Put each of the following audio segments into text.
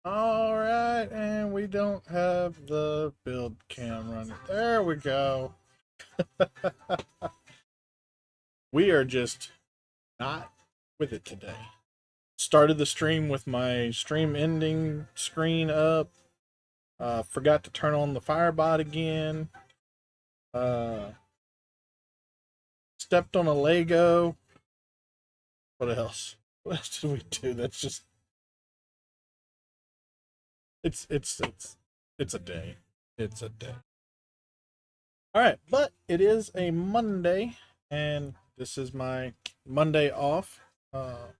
All right, and we don't have the build cam running. There we go. We are just not with it today. Started the stream with my stream ending screen up. Forgot to turn on the Firebot again. Uh, Stepped on a Lego. What else? What else did we do? That's just it's a day. It's a day. All right, but it is a Monday, and this is my Monday off. So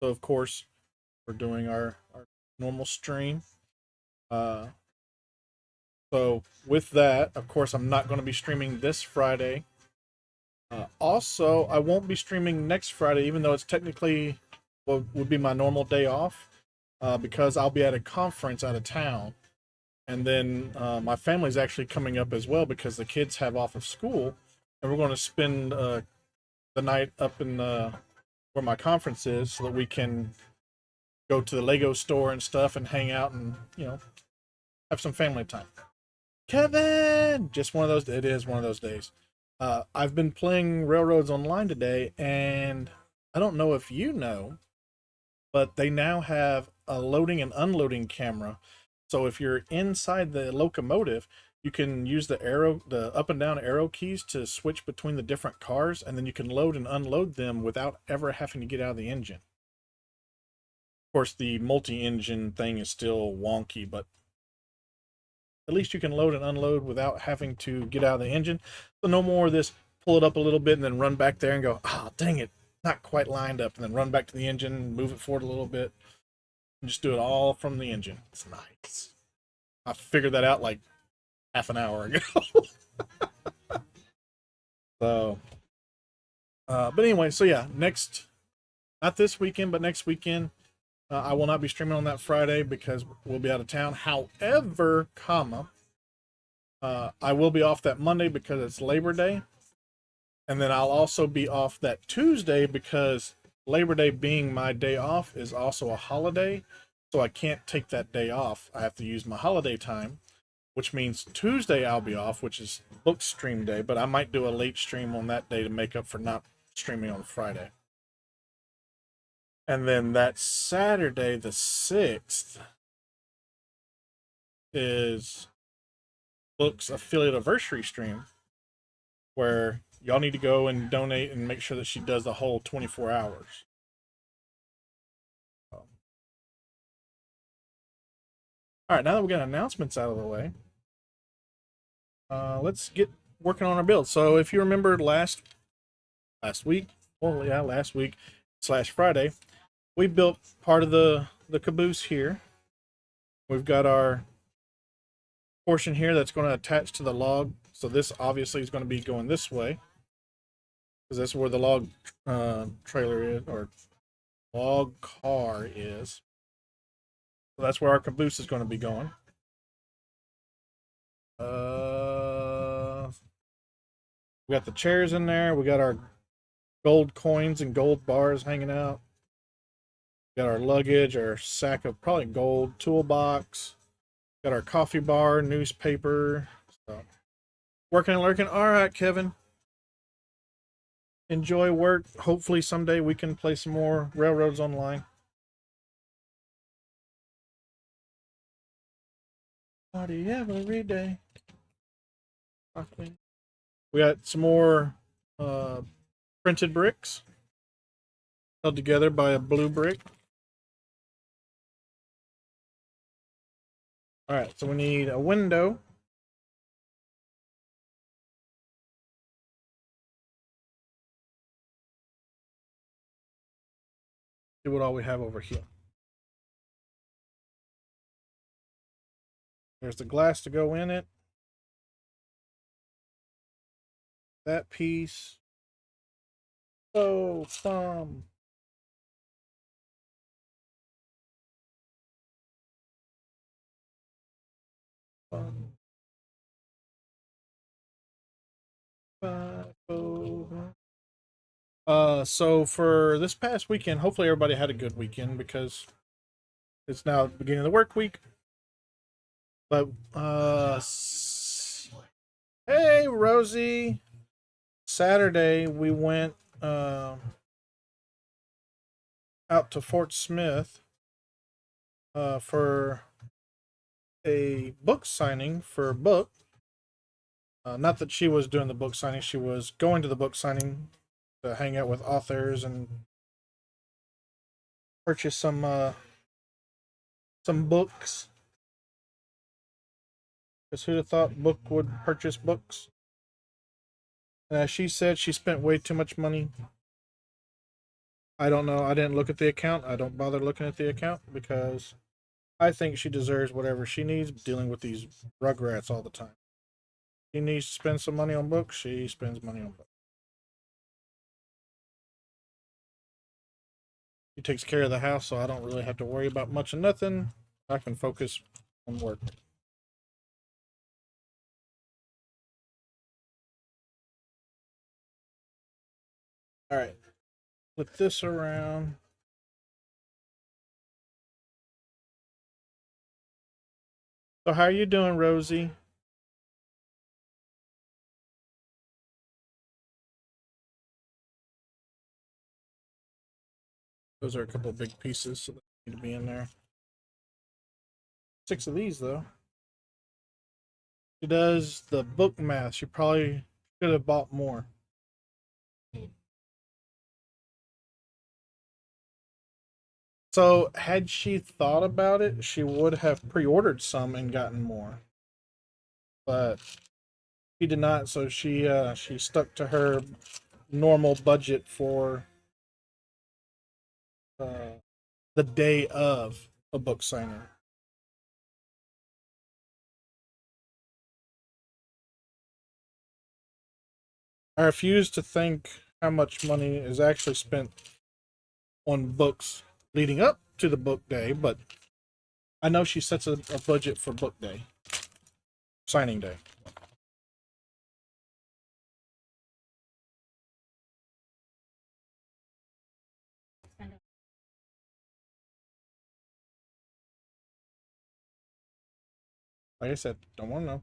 of course we're doing our normal stream. Uh, so with that, of course, I'm not going to be streaming this Friday. Also, I won't be streaming next Friday, even though it's technically what would be my normal day off, because I'll be at a conference out of town. And then my family's actually coming up as well because the kids have off of school, and we're going to spend the night up in where my conference is, so that we can go to the Lego store and stuff and hang out and have some family time. Kevin, just one of those. It is one of those days. I've been playing Railroads Online today, and I don't know if you know, but they now have a loading and unloading camera. So if you're inside the locomotive, you can use the up and down arrow keys to switch between the different cars, and then you can load and unload them without ever having to get out of the engine. Of course, the multi-engine thing is still wonky, but at least you can load and unload without having to get out of the engine. So no more of this pull it up a little bit and then run back there and go, oh, dang it, not quite lined up, and then run back to the engine, move it forward a little bit, and just do it all from the engine. It's nice. I figured that out like half an hour ago. So, but anyway, so yeah, not this weekend, but next weekend, I will not be streaming on that Friday because we'll be out of town. However, I will be off that Monday because it's Labor Day. And then I'll also be off that Tuesday because Labor Day being my day off is also a holiday. So I can't take that day off. I have to use my holiday time, which means Tuesday I'll be off, which is book stream day. But I might do a late stream on that day to make up for not streaming on Friday. And then that Saturday, the 6th, is Book's affiliate anniversary stream where y'all need to go and donate and make sure that she does the whole 24 hours. All right, now that we got announcements out of the way, let's get working on our build. So if you remember last week, well, yeah, last week / Friday, we built part of the caboose here. We've got our portion here that's going to attach to the log. So this obviously is going to be going this way because that's where the log trailer is, or log car is. So that's where our caboose is going to be going. We got the chairs in there. We got our gold coins and gold bars hanging out. We got our luggage, our sack of probably gold toolbox. Got our coffee bar, newspaper. So, working and lurking. All right, Kevin. Enjoy work. Hopefully someday we can play some more Railroads Online. Party every day. Okay. We got some more printed bricks held together by a blue brick. All right, so we need a window. See what all we have over here. There's the glass to go in it. That piece. Oh, thumb. Thumb. So for this past weekend, hopefully everybody had a good weekend because it's now the beginning of the work week. But hey Rosie, Saturday we went out to Fort Smith for a book signing for a book. Not that she was doing the book signing, she was going to the book signing to hang out with authors and purchase some books. Because who'd have thought book would purchase books? And as she said, she spent way too much money. I don't know. I didn't look at the account. I don't bother looking at the account because I think she deserves whatever she needs dealing with these rugrats all the time. She needs to spend some money on books. She spends money on books. She takes care of the house, so I don't really have to worry about much of nothing. I can focus on work. All right. Flip this around. So how are you doing, Rosie? Those are a couple of big pieces, so they need to be in there. 6 of these, though. She does the book math. She probably should have bought more. So, had she thought about it, she would have pre-ordered some and gotten more. But she did not, so she stuck to her normal budget for uh, the day of a book signing. I refuse to think how much money is actually spent on books leading up to the book day, but I know she sets a budget for book day, signing day. Like I said, don't want to know.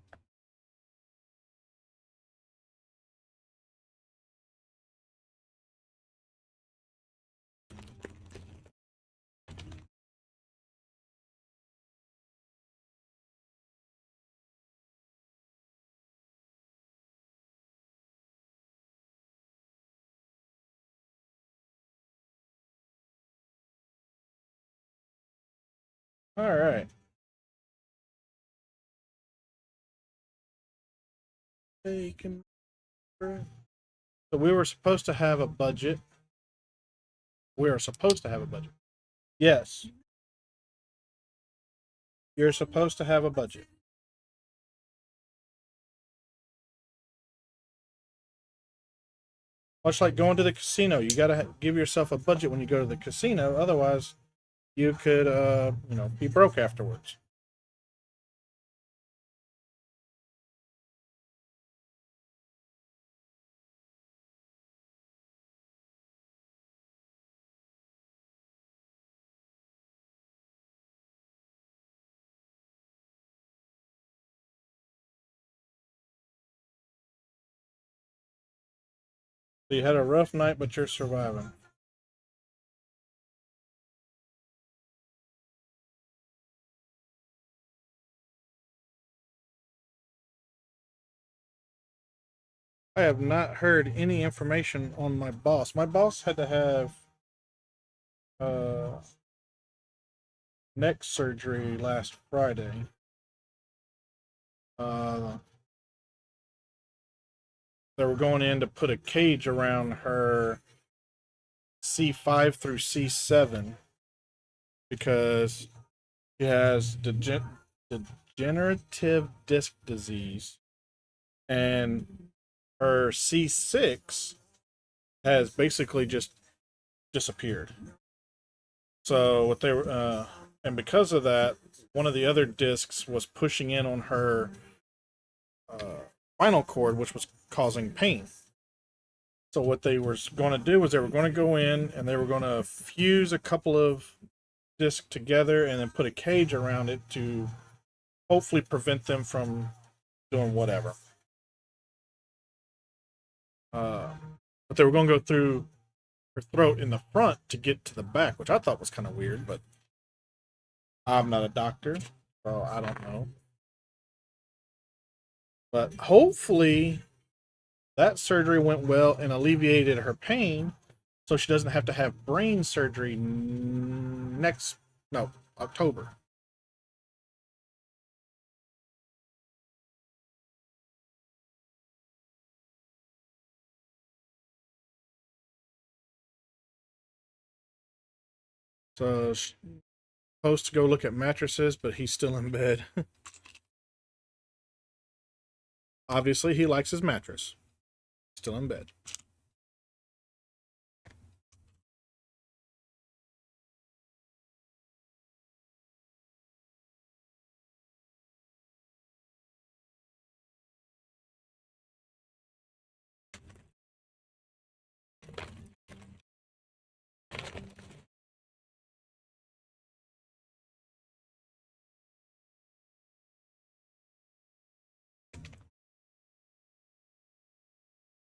All right. Bacon. So we were supposed to have a budget. We are supposed to have a budget. Yes, you're supposed to have a budget. Much like going to the casino, you got to give yourself a budget when you go to the casino. Otherwise, you could, be broke afterwards. So you had a rough night, but you're surviving. I have not heard any information on my boss. My boss had to have uh, neck surgery last Friday. Uh, they were going in to put a cage around her C5 through C7 because she has degenerative disc disease, and her C6 has basically just disappeared. So what they were, and because of that, one of the other discs was pushing in on her spinal cord, which was causing pain. So what they were going to do was they were going to go in and they were going to fuse a couple of disc together and then put a cage around it to hopefully prevent them from doing whatever. But they were going to go through her throat in the front to get to the back, which I thought was kind of weird, but I'm not a doctor, so I don't know. But hopefully that surgery went well and alleviated her pain so she doesn't have to have brain surgery next, no, October. So she's supposed to go look at mattresses, but he's still in bed. Obviously, he likes his mattress. Still in bed.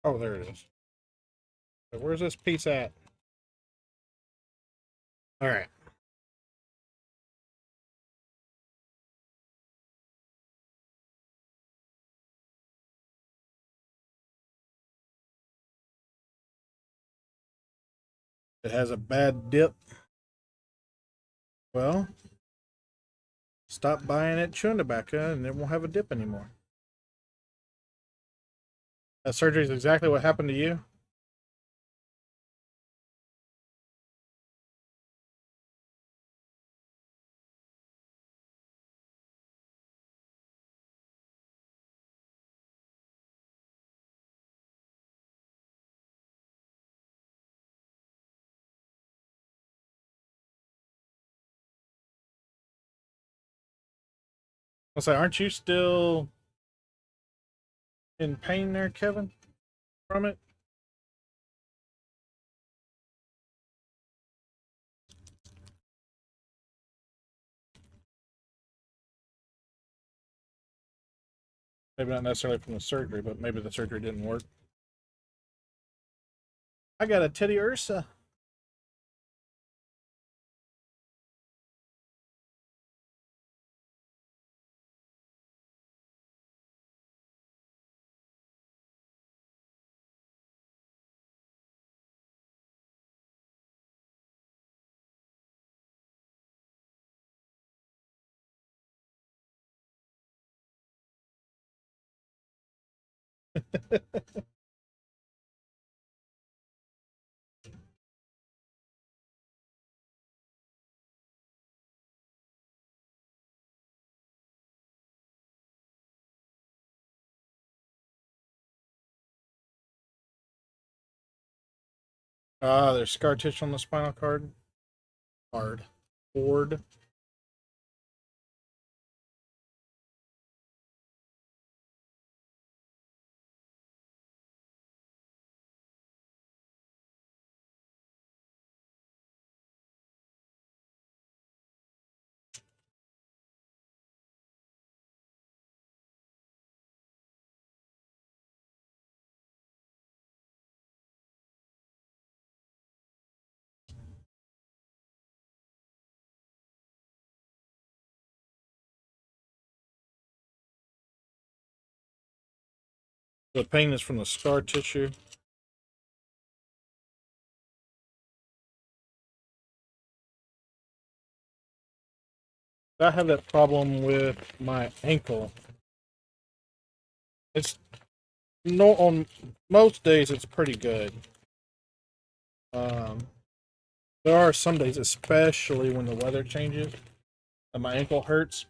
Oh, there it is. Where's this piece at? All right. It has a bad dip. Well, stop buying it chewing tobacco and it won't have a dip anymore. That surgery is exactly what happened to you. I'll say, aren't you still in pain there, Kevin, from it? Maybe not necessarily from the surgery, but maybe the surgery didn't work. I got a Teddy Ursa. There's scar tissue on the spinal cord. Hard. Cord. The pain is from the scar tissue. I have that problem with my ankle. It's no on most days it's pretty good. Um, there are some days, especially when the weather changes, that my ankle hurts.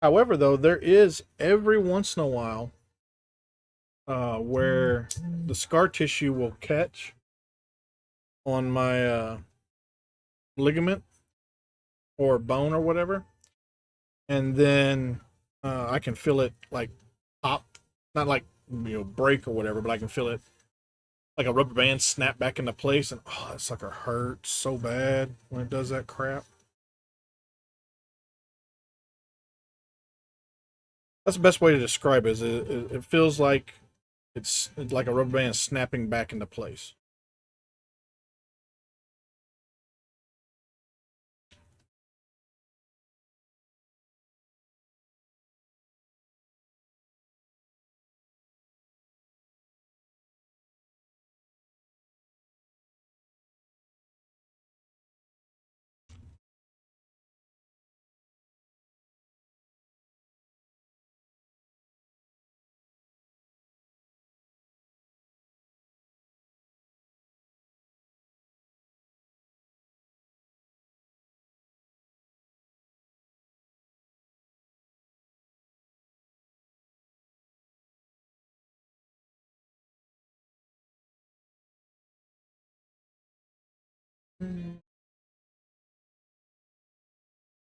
However, though, there is every once in a while where the scar tissue will catch on my ligament or bone or whatever, and then I can feel it like pop, not like break or whatever, but I can feel it like a rubber band snap back into place, and oh, that sucker hurts so bad when it does that crap. That's the best way to describe it. Is it feels like it's like a rubber band snapping back into place.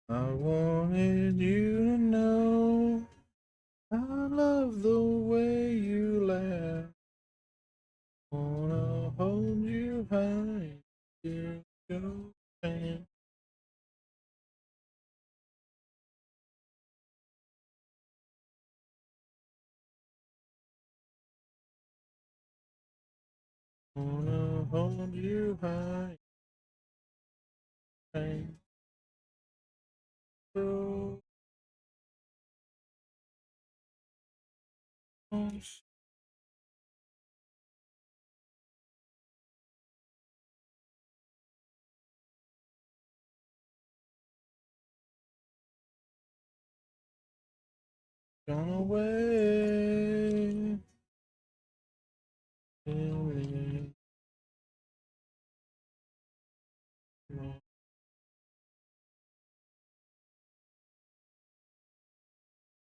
I wanted you to know I love the way you laugh. Wanna hold you high, you go and wanna hold you high and go. Gone away.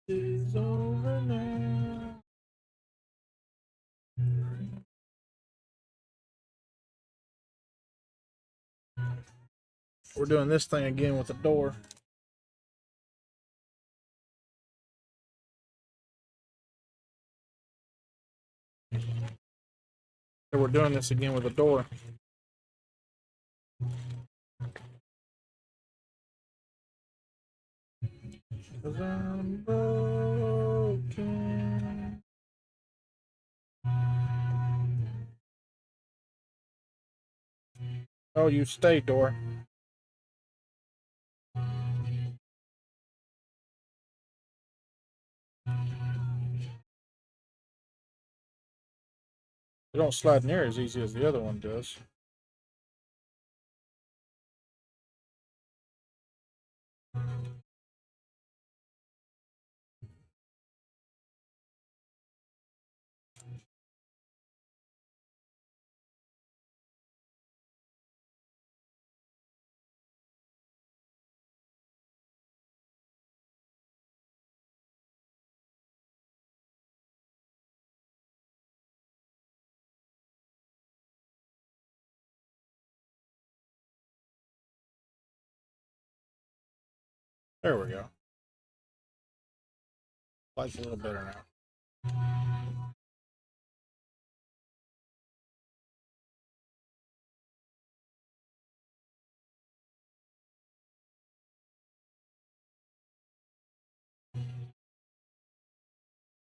It's over now. We're doing this thing again with the door. So we're doing this again with the door. 'Cause I'm broken. Oh, you stay, door. It don't slide near as easy as the other one does. There we go. Slides a little better now.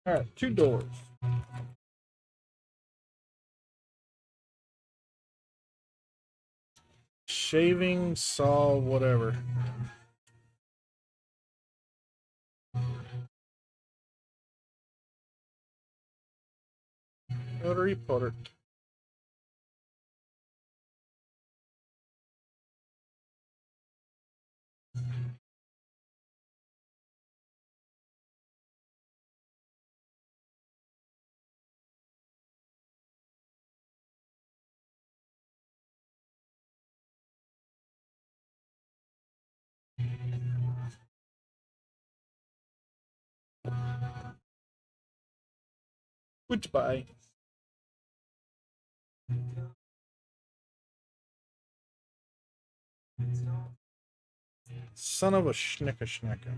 All right, two doors. Shaving saw, whatever. Rotary putter. Goodbye. Son of a schnicka schnicka.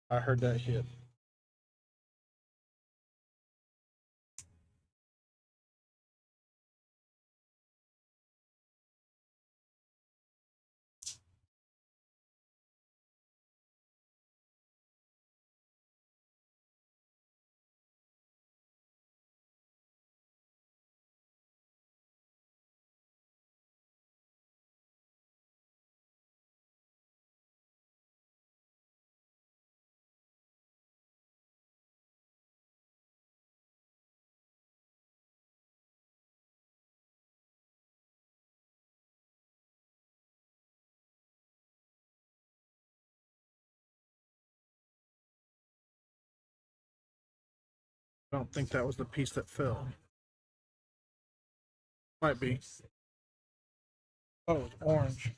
I heard that hit. I don't think that was the piece that fell. Might be. Oh, it's orange.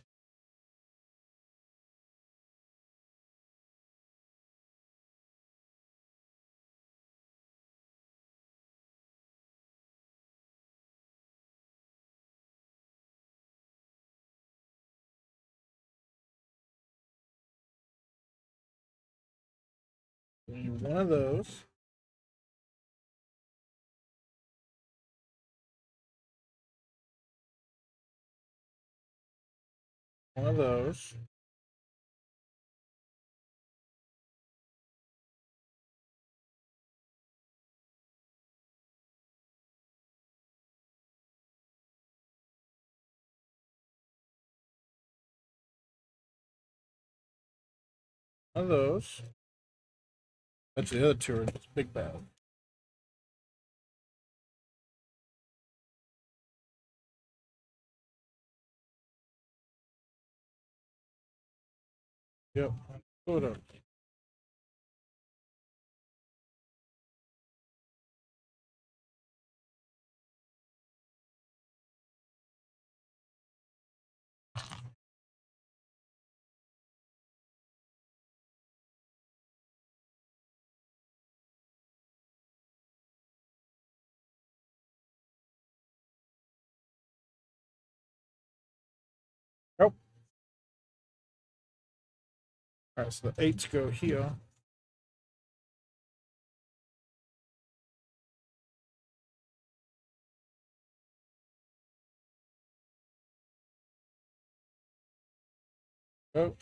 We need one of those. One of those. One of those. That's the other two. It's big bag. Yep. Pull it up. Nope. All right, so the 8s go here. Oh.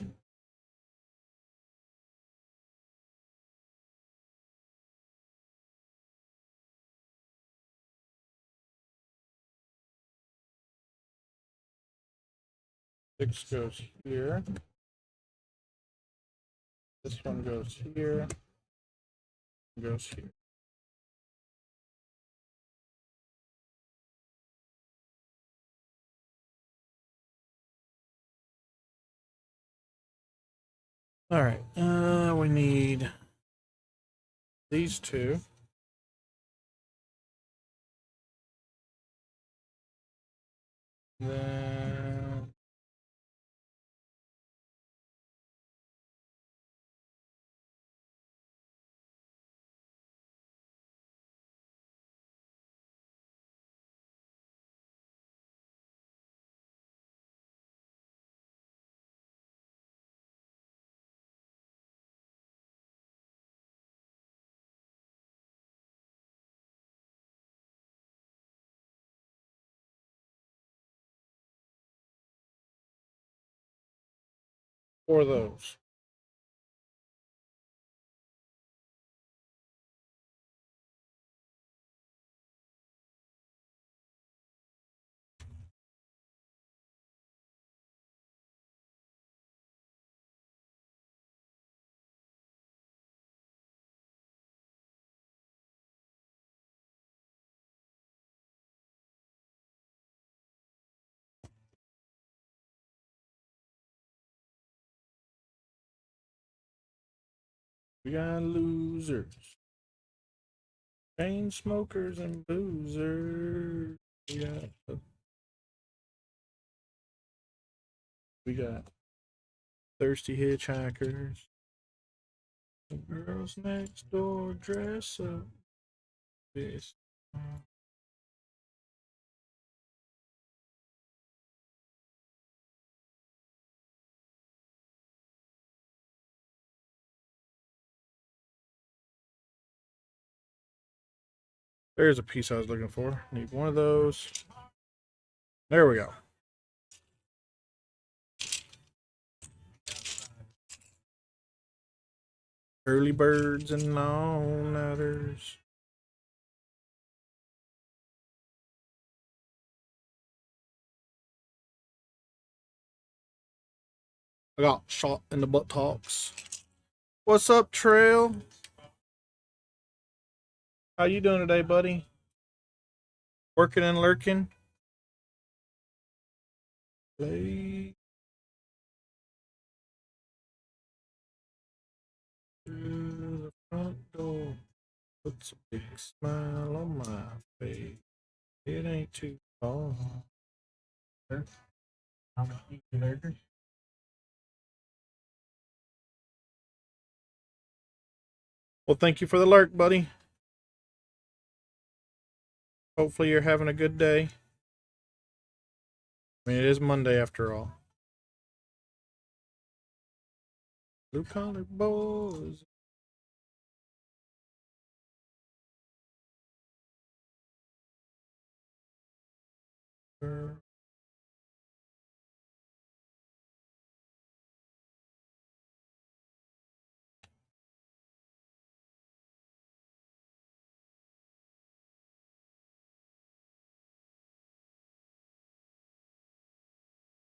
Six goes here. This one goes here. Goes here. All right. We need these two. Then four of those. We got losers, chain smokers, and boozers. We got thirsty hitchhikers. The girls next door dress up. This. There's a piece I was looking for. Need one of those. There we go. Early birds and all-nighters. I got shot in the buttocks. What's up, Trail? How you doing today, buddy? Working and lurking? Play through the front door. Puts a big smile on my face. It ain't too far. How many burgers? Well, thank you for the lurk, buddy. Hopefully you're having a good day. I mean, it is Monday after all. Blue collar boys.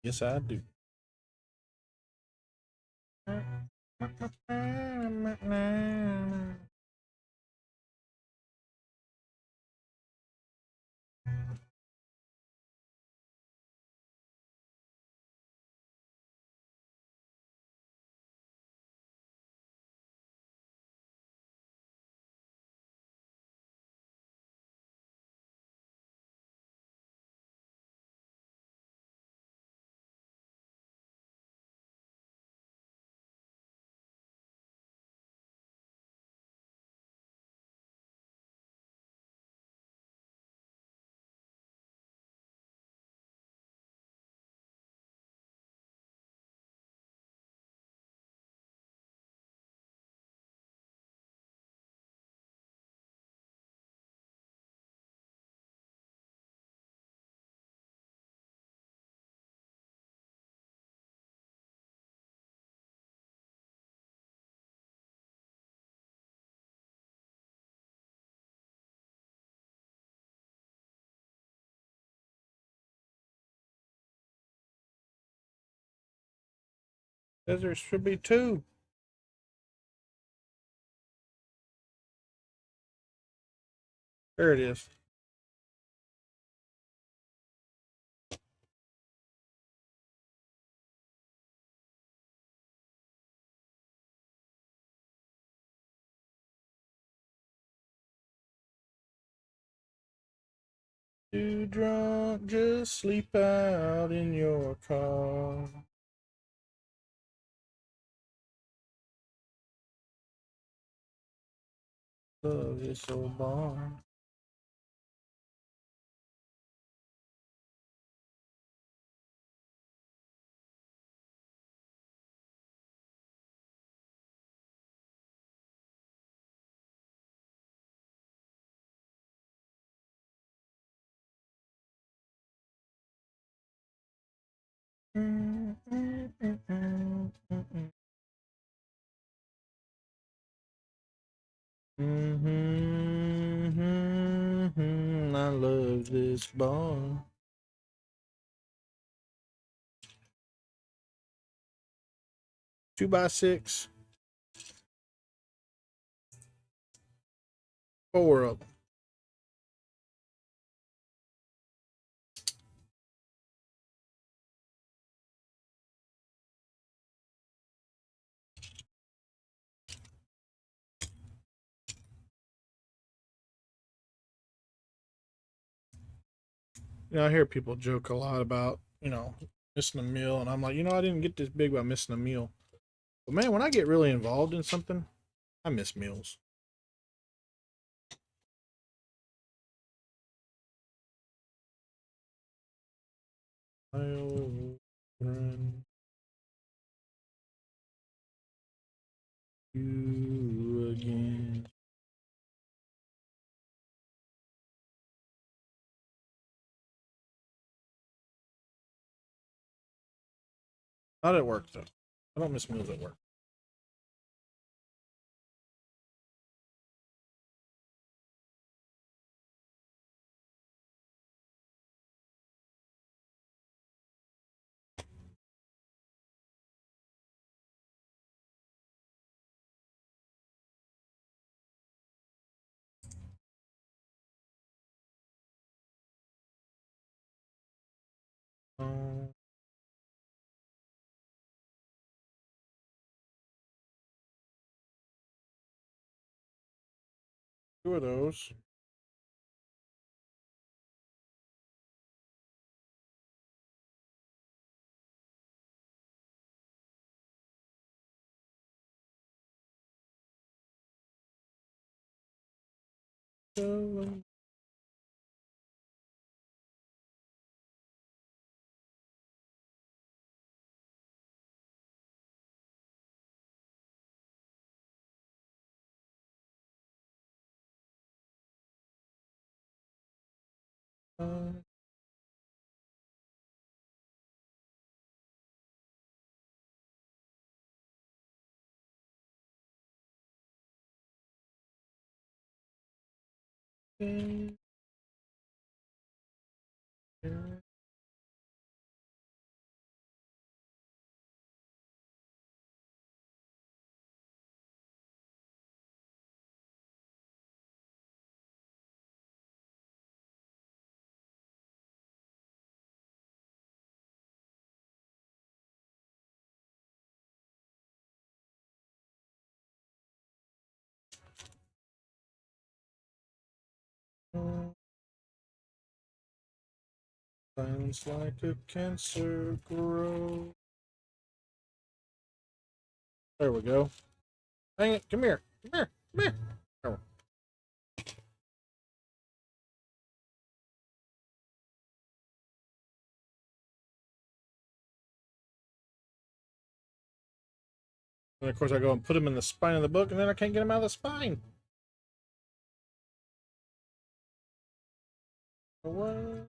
Yes, I do. Says there should be two. There it is. Too drunk, just sleep out in your car. Love is so bomb. I love this bar. 2x6. 4 of them. I hear people joke a lot about, missing a meal, and I'm like, I didn't get this big by missing a meal. But man, when I get really involved in something, I miss meals. I'll run you again. Not at work though. I don't miss meals at work. Um, Two of those. Silence like a cancer grow. There we go. Hang it. Come here. Come here. Come here. Oh. And of course, I go and put him in the spine of the book, and then I can't get him out of the spine. What?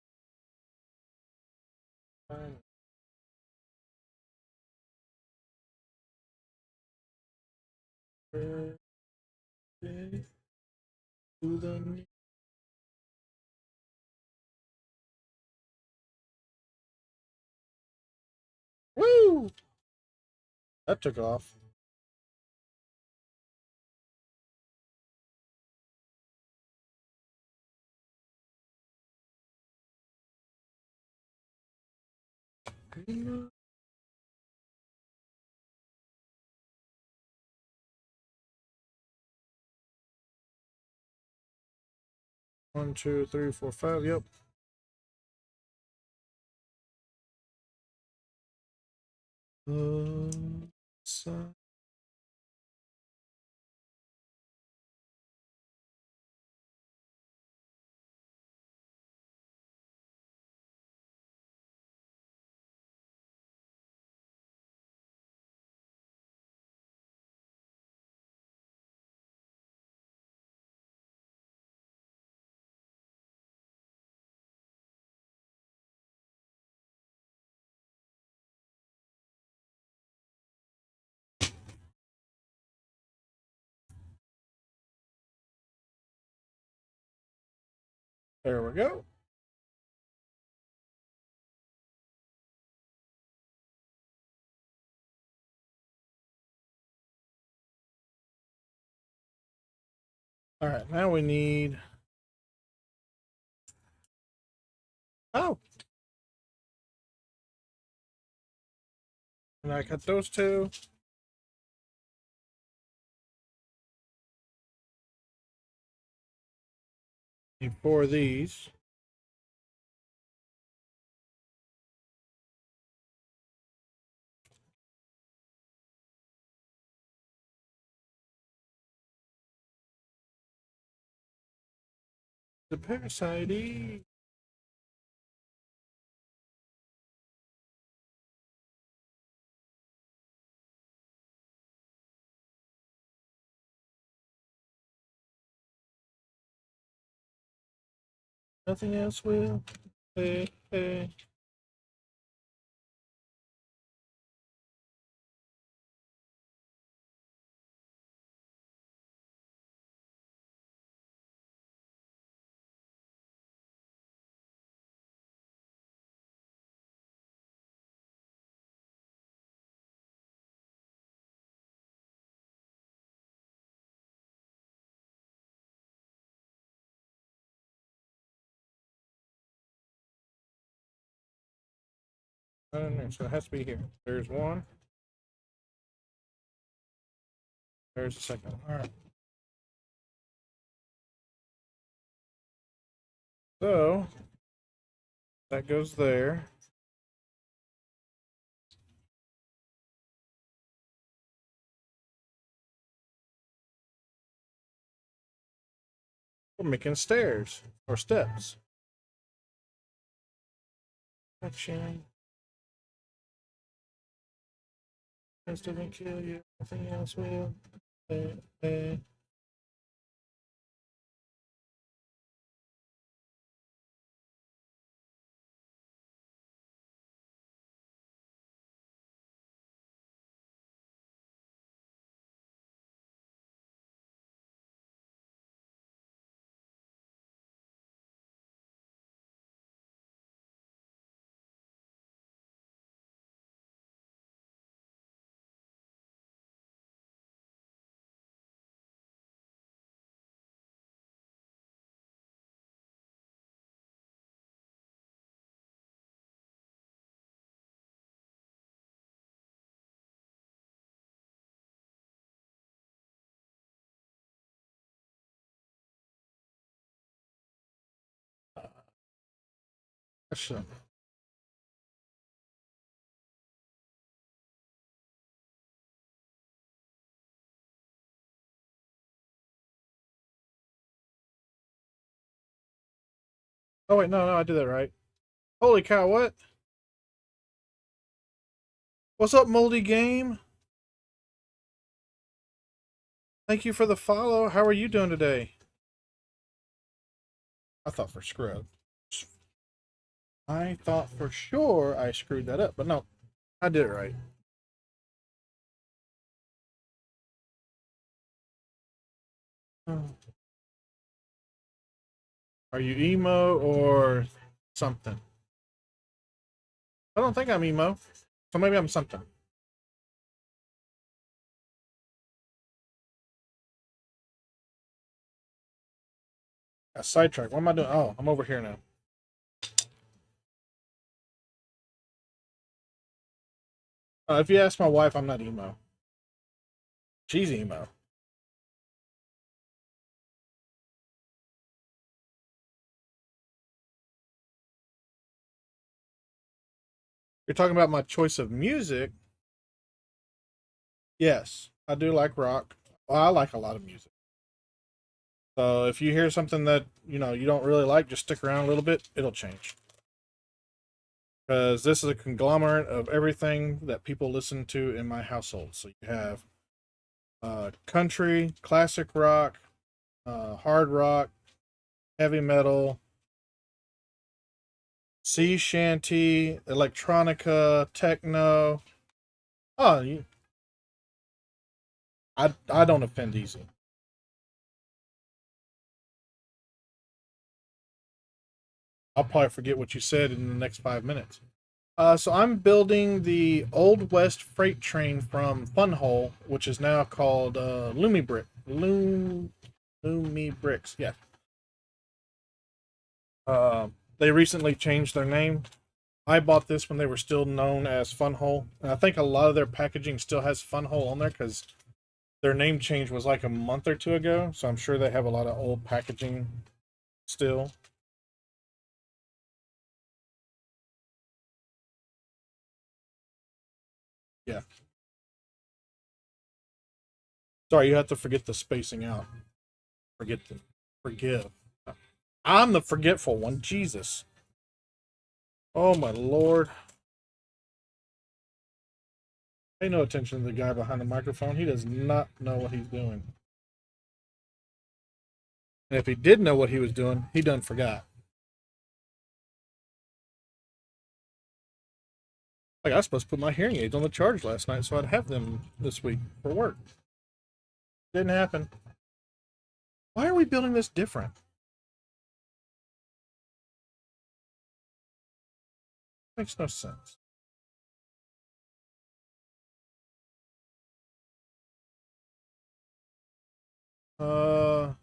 Woo! That took off. One, two, three, four, five. Yep. So there we go. All right, now we need. Oh, and I cut those two. Need four of these. The parasite. Nothing else will. Hey, hey. So it has to be here. There's one. There's the second one. All right. So that goes there. We're making stairs or steps. Action. This doesn't kill you. Nothing else will. Question. Oh wait, no, I did that right. Holy cow! What? What's up, Moldy Game? Thank you for the follow. How are you doing today? I thought for scrub. I thought for sure I screwed that up, but no, I did it right. Are you emo or something? I don't think I'm emo, so maybe I'm something. A sidetrack. What am I doing? Oh, I'm over here now. If you ask my wife, I'm not emo. She's emo. You're talking about my choice of music. Yes, I do like rock. Well, I like a lot of music. So if you hear something that you don't really like, just stick around a little bit. It'll change. Because this is a conglomerate of everything that people listen to in my household. So you have country, classic rock, hard rock, heavy metal, sea shanty, electronica, techno. Oh, I don't offend easy. I'll probably forget what you said in the next 5 minutes. So I'm building the Old West freight train from Funhole, which is now called LumiBricks. Yeah. They recently changed their name. I bought this when they were still known as Funhole, and I think a lot of their packaging still has Funhole on there because their name change was like a month or two ago. So I'm sure they have a lot of old packaging still. Yeah. Sorry, you have to forget the spacing out. Forgive. I'm the forgetful one. Jesus. Oh my lord. Pay no attention to the guy behind the microphone. He does not know what he's doing. And if he did know what he was doing, he done forgot. Like I was supposed to put my hearing aids on the charge last night so I'd have them this week for work. Didn't happen. Why are we building this different? Makes no sense. Well,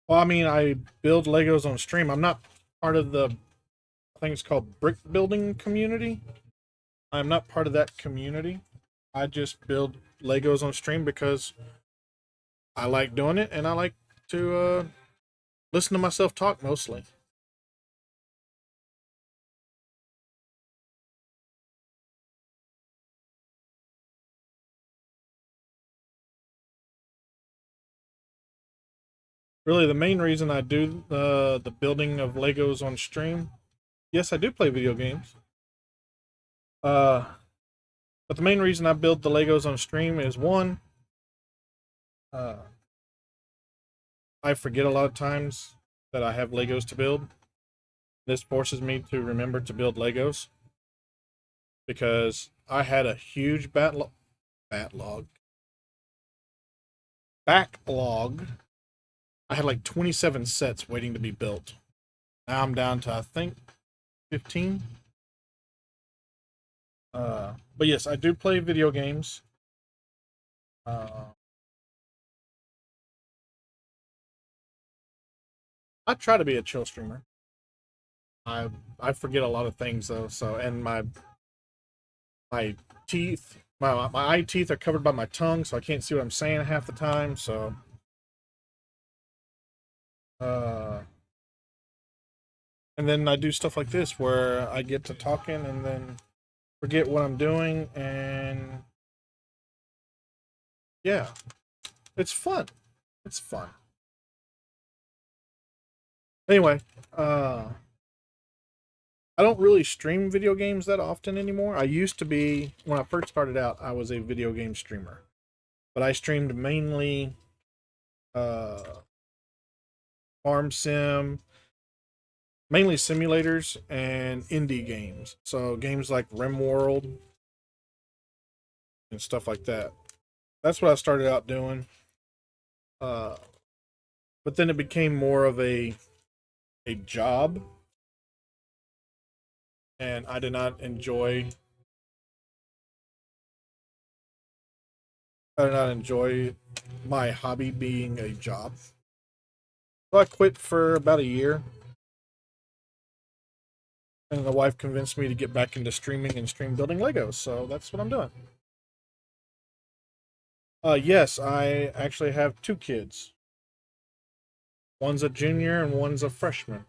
I mean, I build Legos on stream. I'm not part of the, I think it's called brick building community. I'm not part of that community. I just build Legos on stream because I like doing it and I like to listen to myself talk mostly. Really, the main reason I do the building of Legos on stream, yes, I do play video games. Uh, but the main reason I build the Legos on stream is one, uh, I forget a lot of times that I have Legos to build. This forces me to remember to build Legos because I had a huge backlog. I had like 27 sets waiting to be built. Now I'm down to, I think, 15. But yes, I do play video games. I try to be a chill streamer. I forget a lot of things though. So and my teeth, my eye teeth are covered by my tongue, so I can't see what I'm saying half the time. So and then I do stuff like this where I get to talking and then forget what I'm doing, and yeah, it's fun. It's fun. Anyway, I don't really stream video games that often anymore. I used to be, when I first started out, I was a video game streamer. But I streamed mainly uh, farm sim, mainly simulators and indie games. So games like RimWorld and stuff like that. That's what I started out doing. But then it became more of a job, and I did not enjoy. I did not enjoy my hobby being a job. So I quit for about a year, and the wife convinced me to get back into streaming and stream building Legos. So that's what I'm doing. Yes, I actually have two kids. One's a junior and one's a freshman.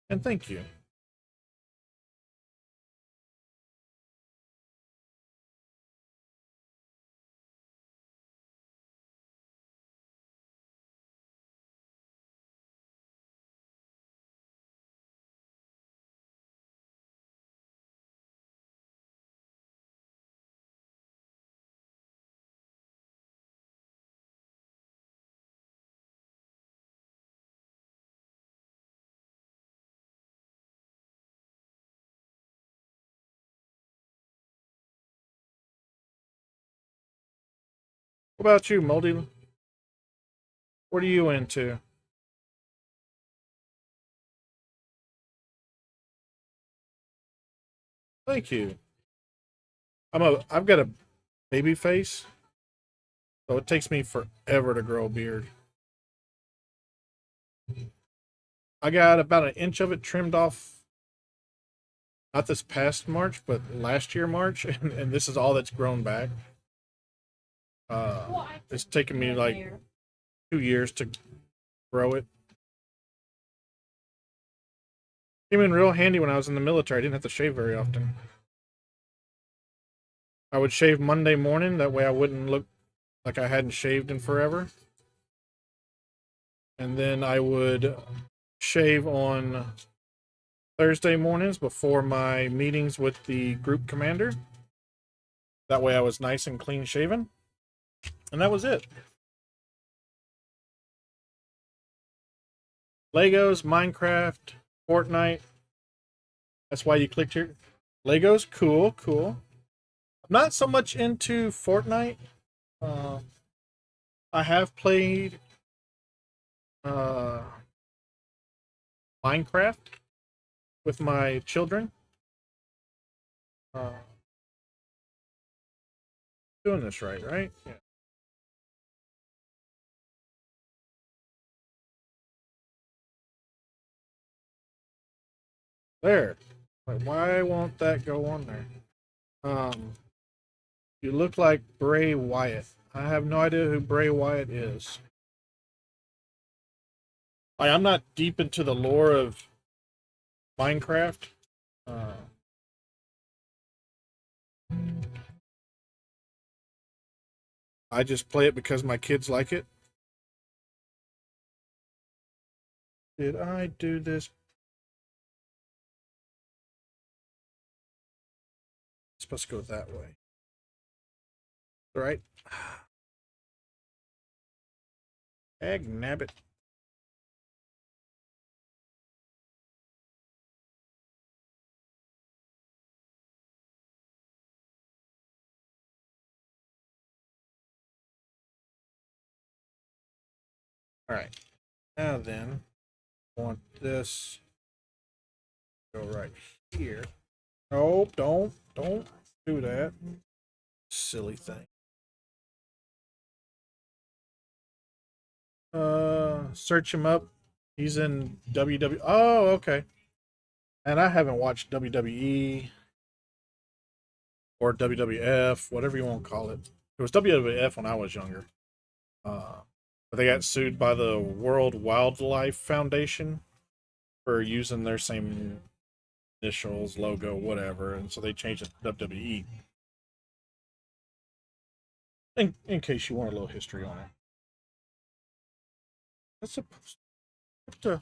And thank you. What about you, Moldy? What are you into? Thank you. I've got a baby face, so it takes me forever to grow a beard. I got about an inch of it trimmed off, not this past March, but last year March, and this is all that's grown back. It's taken me like 2 years to grow it. Came in real handy when I was in the military. I didn't have to shave very often. I would shave Monday morning, that way I wouldn't look like I hadn't shaved in forever. And then I would shave on Thursday mornings before my meetings with the group commander. That way I was nice and clean shaven. And that was it. Legos, Minecraft, Fortnite. That's why you clicked here. Legos, cool, cool. I'm not so much into Fortnite. I have played uh, Minecraft with my children. Uh, doing this right, right? Yeah. There. Like, why won't that go on there? You look like Bray Wyatt. I have no idea who Bray Wyatt is. I'm not deep into the lore of Minecraft. Uh, I just play it because my kids like it. Did I do this? It's supposed to go that way. All right. Egg nabbit. All right. Now then, I want this to go right here. No, don't do that. Silly thing. Search him up. He's in WWE. Oh, okay. And I haven't watched WWE or WWF, whatever you want to call it. It was WWF when I was younger. But they got sued by the World Wildlife Foundation for using their same initials, logo, whatever, and so they changed it to WWE. In case you want a little history on it. That's supposed to.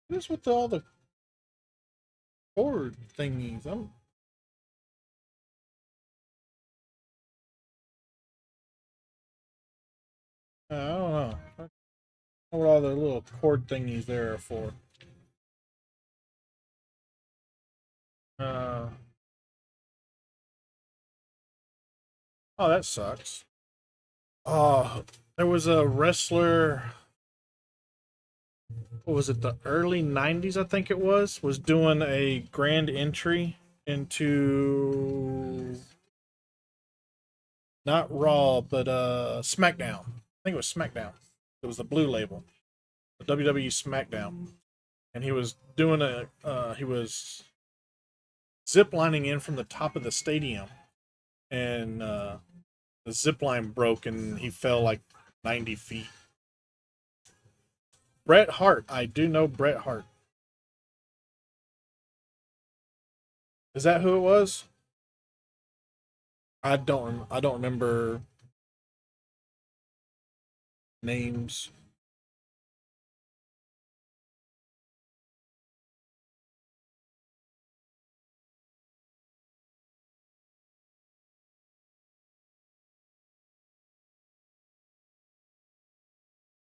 What is with all the cord thingies? I don't know. I don't know what all the little cord thingies there are for. Uh, oh, that sucks. Oh, there was a wrestler. What was it? The early '90s, I think it was doing a grand entry into not Raw, but SmackDown. I think it was SmackDown. It was the blue label, the WWE SmackDown, and he was doing he was zip lining in from the top of the stadium, and the zip line broke, and he fell like 90 feet. Bret Hart, I do know Bret Hart. Is that who it was? I don't remember names.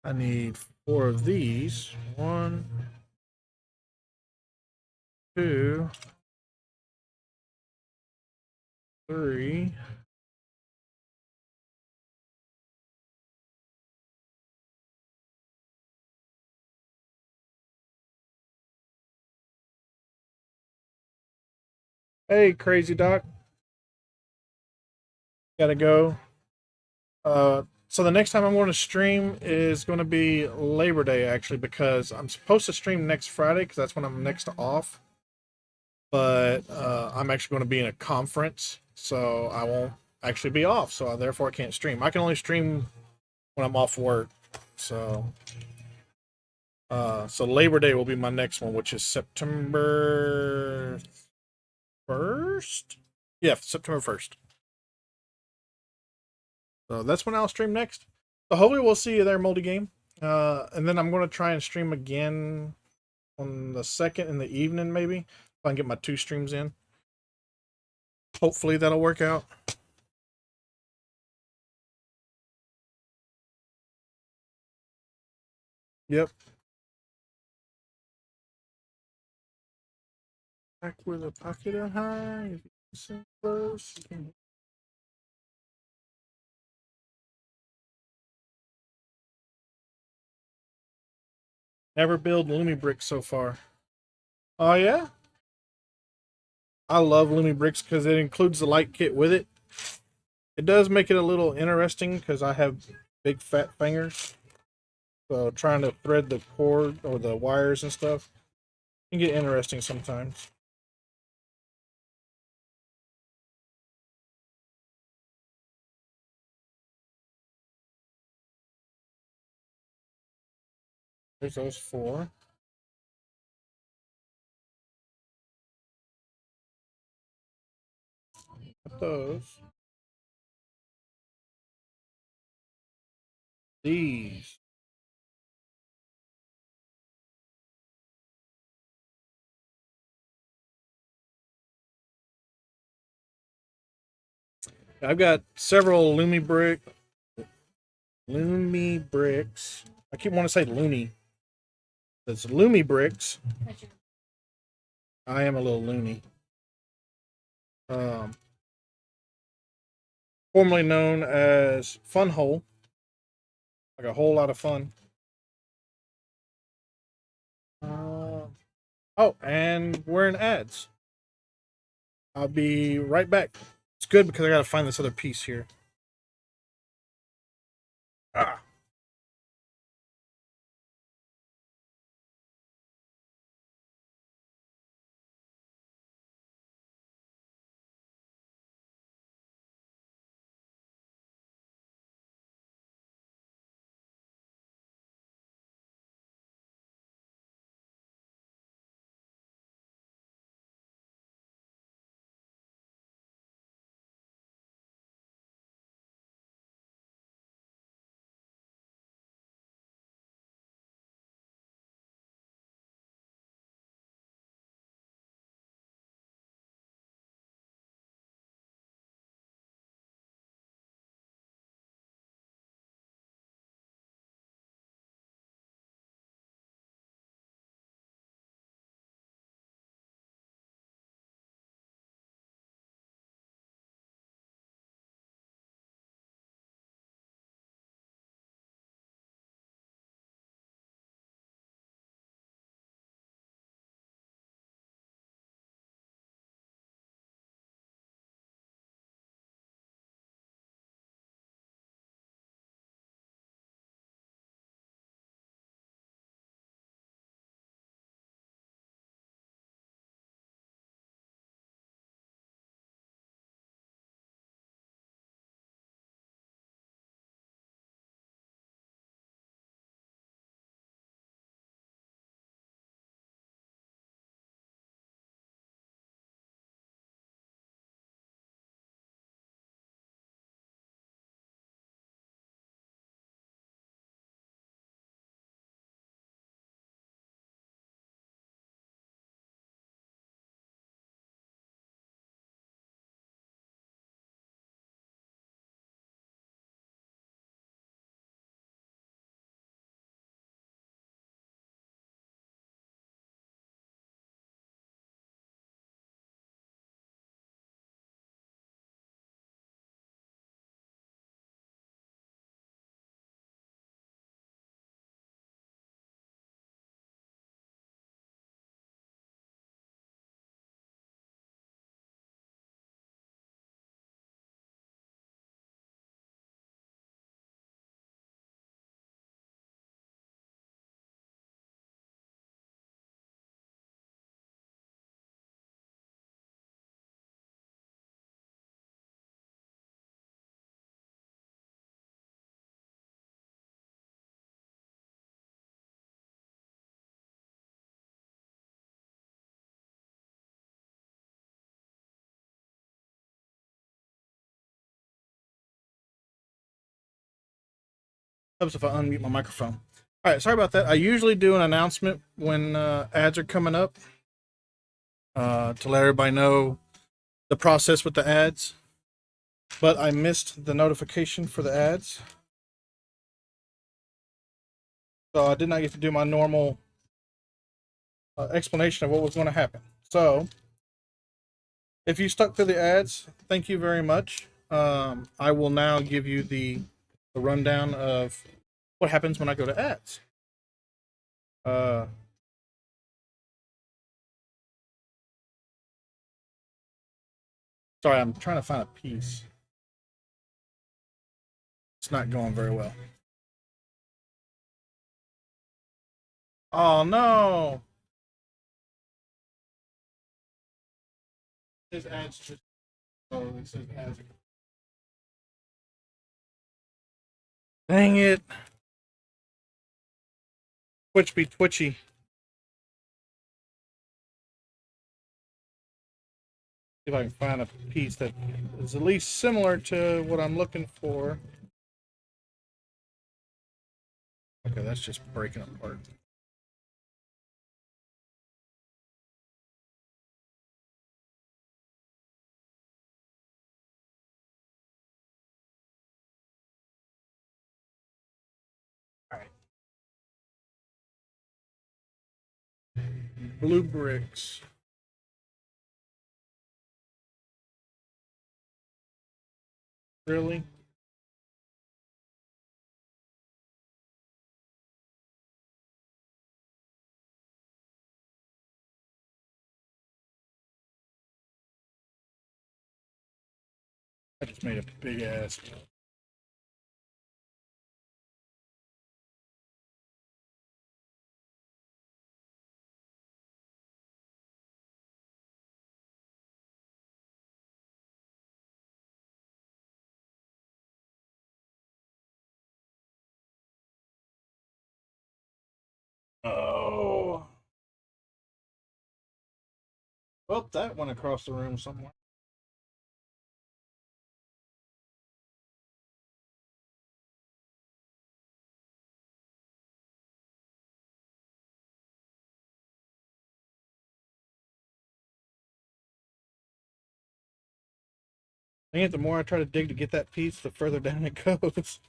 I need 4 of these. 1, 2, 3. Hey, Crazy Doc. Gotta go. So the next time I'm going to stream is going to be Labor Day, actually, because I'm supposed to stream next Friday because that's when I'm next off. But I'm actually going to be in a conference, so I won't actually be off. So therefore, I can't stream. I can only stream when I'm off work. So Labor Day will be my next one, which is September 1st. Yeah, September 1st. So that's when I'll stream next. So hopefully we'll see you there, Moldy Game. And then I'm going to try and stream again on the 2nd in the evening, maybe. If I can get my 2 streams in. Hopefully that'll work out. Yep. Back with a pocket of high. If you listen close, you can... Never build LumiBricks so far. Oh, yeah? I love LumiBricks because it includes the light kit with it. It does make it a little interesting because I have big fat fingers. So trying to thread the cord or the wires and stuff can get interesting sometimes. There's those 4. Got those. These. I've got several LumiBricks. I keep wanting to say Looney. It's LumiBricks. I am a little loony. Um, Formerly known as Fun Hole. Like a whole lot of fun. Oh, and we're in ads. I'll be right back. It's good because I gotta find this other piece here. Ah. Helps if I unmute my microphone. All right, sorry about that. I usually do an announcement when ads are coming up to let everybody know the process with the ads, but I missed the notification for the ads. So I did not get to do my normal explanation of what was going to happen. So if you stuck through the ads, thank you very much. I will now give you the rundown of what happens when I go to ads. Sorry, I'm trying to find a piece. It's not going very well. Oh no! His ads just. Oh, it says ads. Dang it. Twitch be twitchy. See if I can find a piece that is at least similar to what I'm looking for. Okay, that's just breaking apart. All right. LumiBricks. Really? I just made a big ass. Oh. Well, that went across the room somewhere. And the more I try to dig to get that piece, the further down it goes.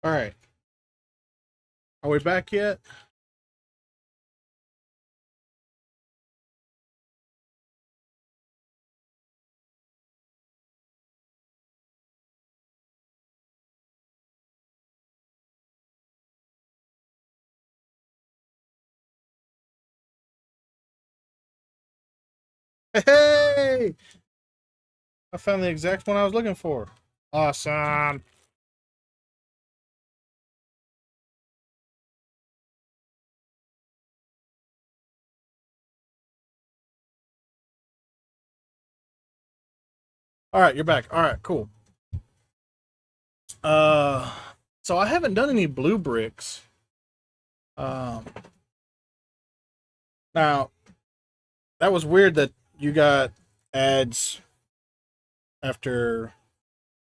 All right. Are we back yet? Hey! I found the exact one I was looking for. Awesome. All right, you're back. All right, cool. Uh, so I haven't done any LumiBricks. Um, now that was weird that you got ads after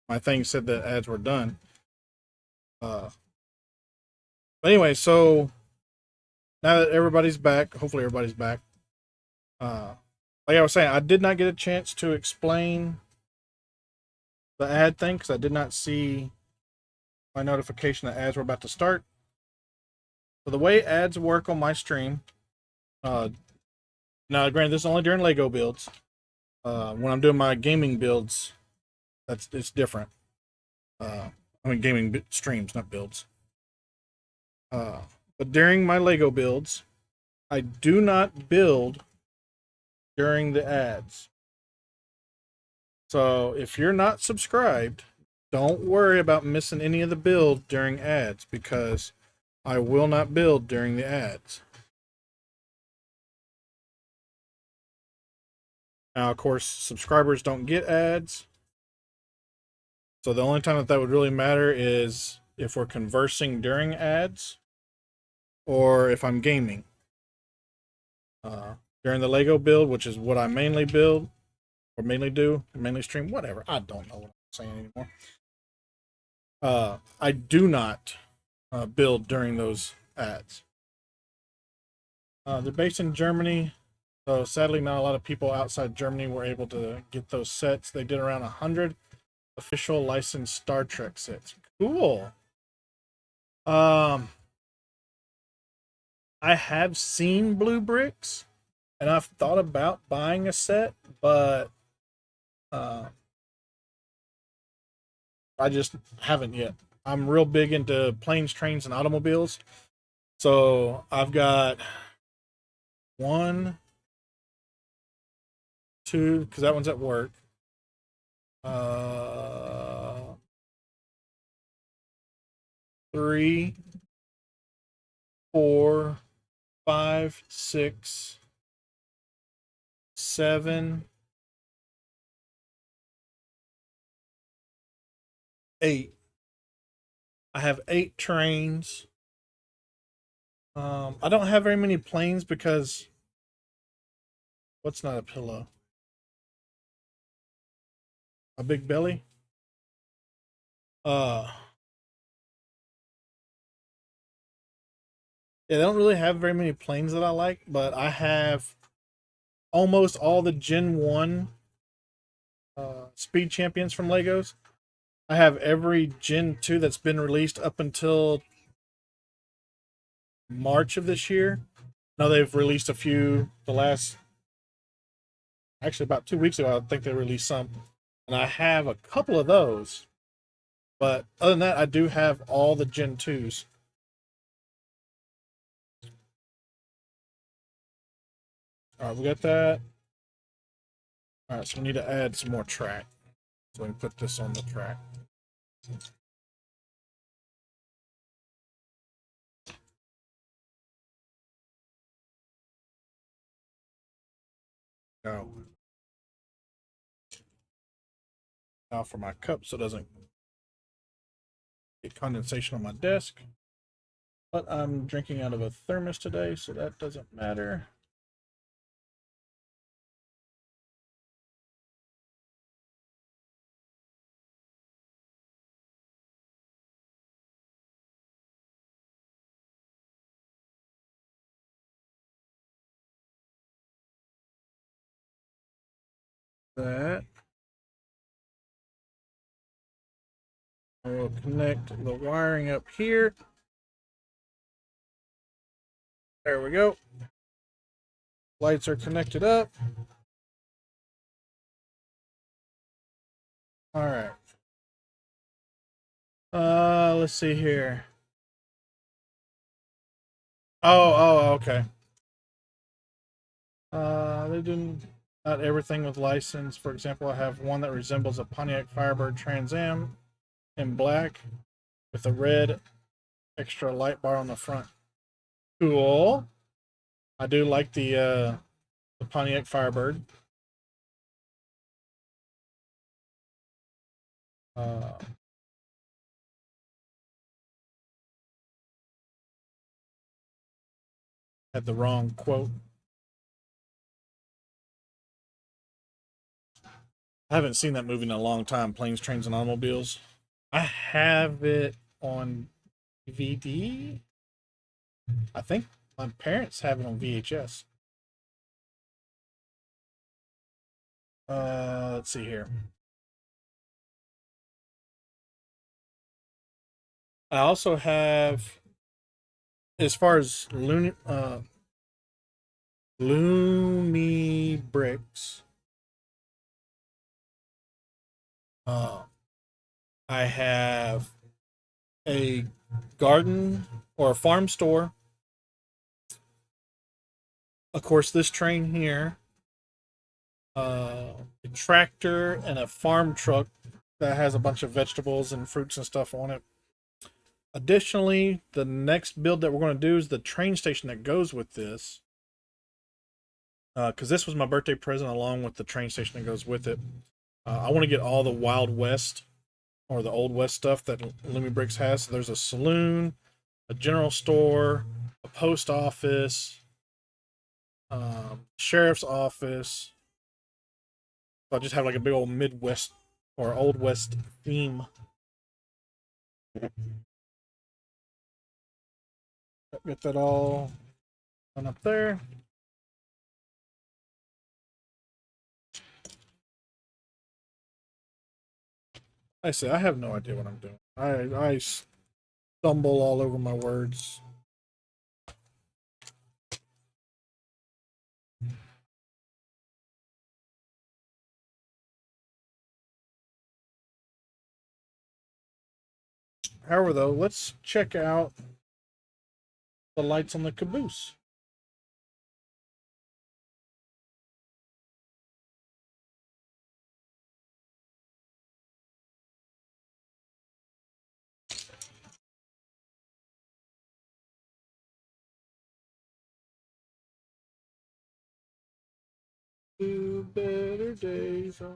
my thing said that ads were done. But anyway, so now that everybody's back, hopefully everybody's back. Like I was saying, I did not get a chance to explain the ad thing because I did not see my notification that ads were about to start. So the way ads work on my stream, uh, now granted, this is only during Lego builds. When I'm doing my gaming builds, it's different. I mean gaming streams, not builds. But during my Lego builds, I do not build during the ads. So if you're not subscribed, don't worry about missing any of the build during ads because I will not build during the ads. Now, of course, subscribers don't get ads. So the only time that would really matter is if we're conversing during ads or if I'm gaming. During the Lego build, which is what I mainly build or mainly do, mainly stream, whatever. I don't know what I'm saying anymore. I do not build during those ads. They're based in Germany, so sadly, not a lot of people outside Germany were able to get those sets. They did around 100 official licensed Star Trek sets. Cool. I have seen LumiBricks, and I've thought about buying a set, but I just haven't yet. I'm real big into planes, trains, and automobiles. So I've got one, two, because that one's at work. Uh, 3, 4, 5, 6, 7, 8. I have 8 trains. I don't have very many planes because what's not a pillow? A big belly? Uh, yeah, they don't really have very many planes that I like, but I have almost all the Gen 1 Speed Champions from Legos. I have every Gen 2 that's been released up until March of this year. No, they've released a few the last, actually about 2 weeks ago, I think they released some. And I have a couple of those. But other than that, I do have all the Gen 2s. All right, we got that. All right, so we need to add some more track. So we can put this on the track. Go. Now for my cup so it doesn't get condensation on my desk. But I'm drinking out of a thermos today, so that doesn't matter. That. I will connect the wiring up here. There we go. Lights are connected up. All right. Let's see here. Okay. They didn't. Not everything with license. For example, I have one that resembles a Pontiac Firebird Trans Am in black with a red extra light bar on the front. Cool. I do like the Pontiac Firebird. Uh, had the wrong quote. I haven't seen that movie in a long time. Planes, Trains, and Automobiles. I have it on DVD. I think my parents have it on VHS. Let's see here. I also have, as far as LumiBricks, uh, I have a garden or a farm store. Of course, this train here, a tractor, and a farm truck that has a bunch of vegetables and fruits and stuff on it. Additionally, the next build that we're going to do is the train station that goes with this. Because this was my birthday present along with the train station that goes with it. I want to get all the Wild West or the Old West stuff that LumiBricks has. So there's a saloon, a general store, a post office, sheriff's office. So I just have like a big old Midwest or Old West theme. Get that all done up there. I say I have no idea what I'm doing. I stumble all over my words. However, though, let's check out the lights on the caboose. to better days. I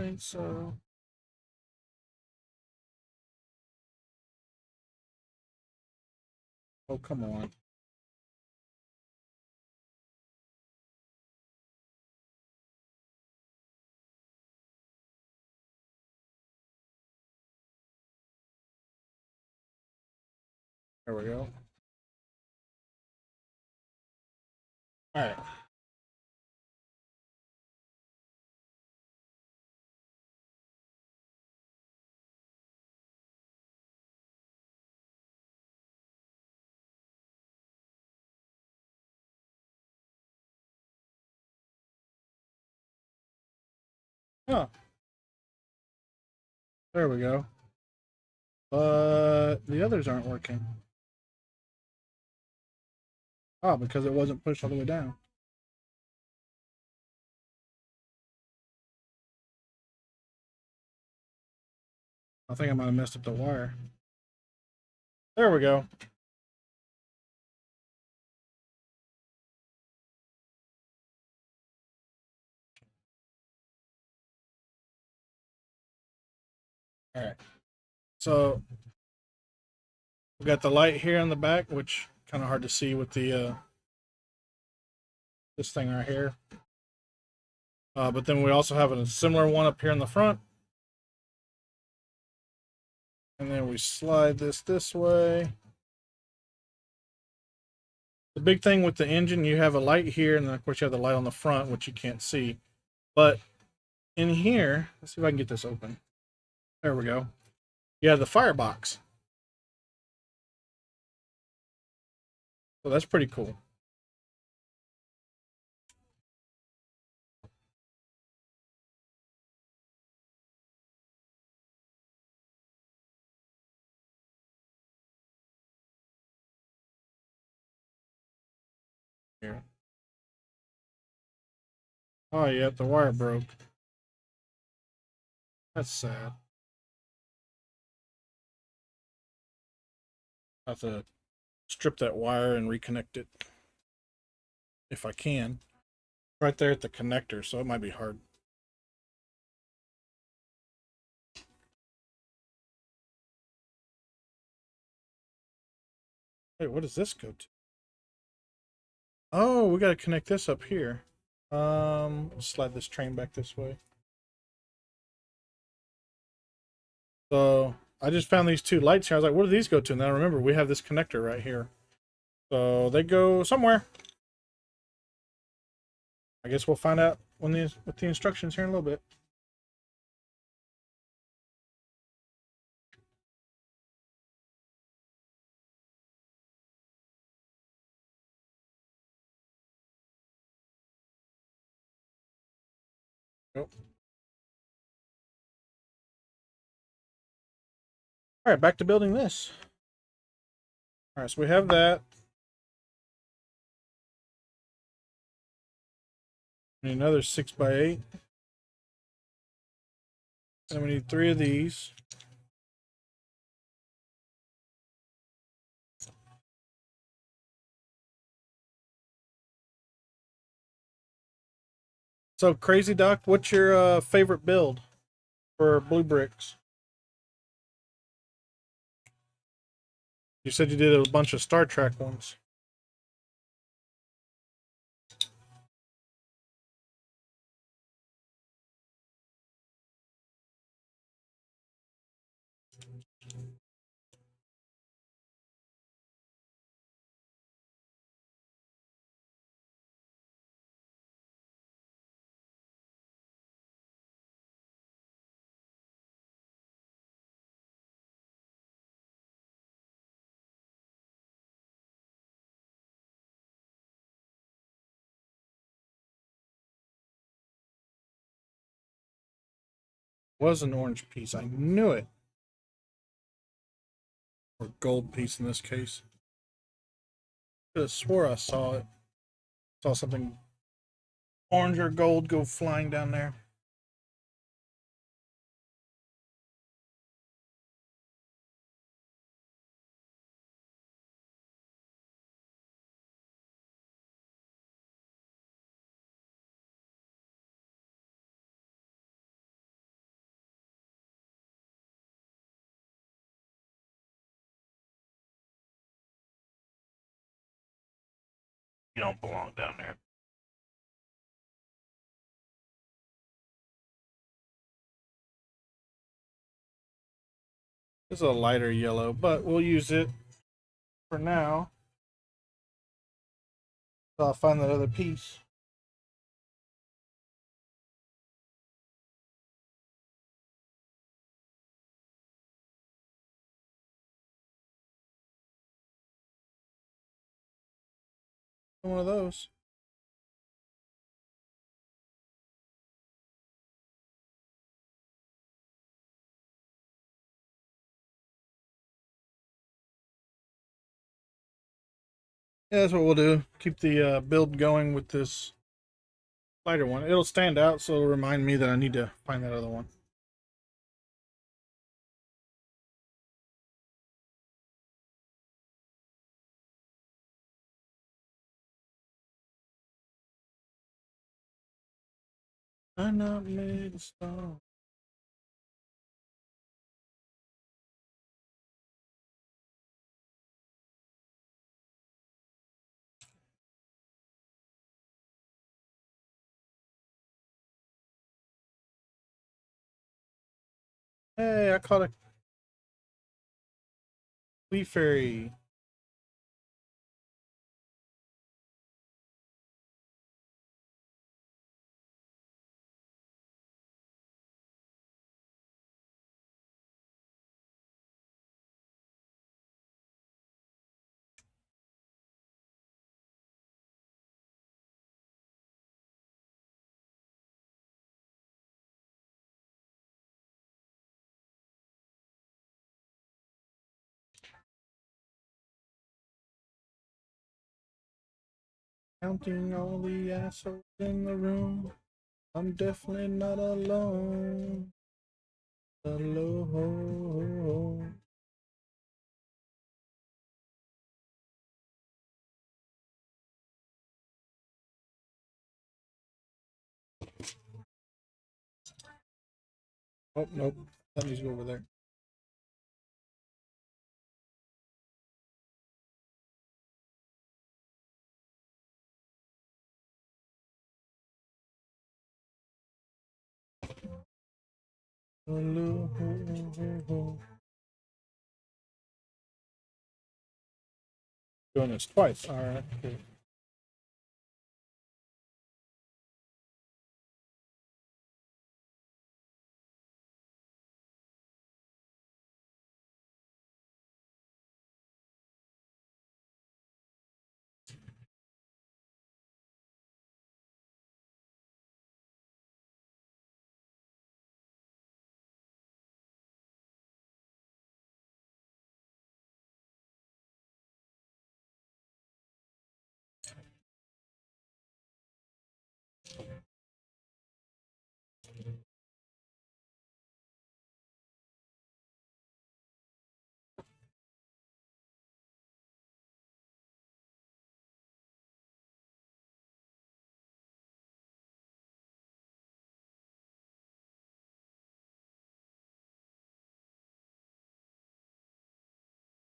think so. Oh, come on. There we go. All right. Oh, there we go. But the others aren't working. Oh, because it wasn't pushed all the way down. I think I might have messed up the wire. There we go. All right. So we got the light here in the back, which kind of hard to see with the this thing right here. But then we also have a similar one up here in the front. And then we slide this way. The big thing with the engine, you have a light here, and then of course you have the light on the front, which you can't see. But in here, let's see if I can get this open. There we go. You have the firebox. So that's pretty cool. Here. Oh, yeah, the wire broke. That's sad. I have to strip that wire and reconnect it if I can. Right there at the connector, so it might be hard. Wait, what does this go to? Oh, we got to connect this up here. Slide this train back this way. So I just found these two lights here. I was like, what do these go to? And then I remember we have this connector right here. So they go somewhere. I guess we'll find out with the instructions here in a little bit. Nope. All right, back to building this. All right, so we have that. We need another 6x8. And we need 3 of these. So, Crazy Doc, what's your favorite build for LumiBricks? You said you did a bunch of Star Trek ones. Was an orange piece. I knew it. Or gold piece in this case. I could have swore I saw it. Saw something orange or gold go flying down there. You don't belong down there. It's a lighter yellow, but we'll use it for now. So I'll find that other piece. One of those. Yeah, that's what we'll do. Keep the build going with this lighter one. It'll stand out, so it'll remind me that I need to find that other one. I'm not made of stone. Hey, I caught a flea fairy. Counting all the assholes in the room. I'm definitely not alone. Alone. Oh, nope. That needs to go over there. Alone. Doing this twice. All right. Cool.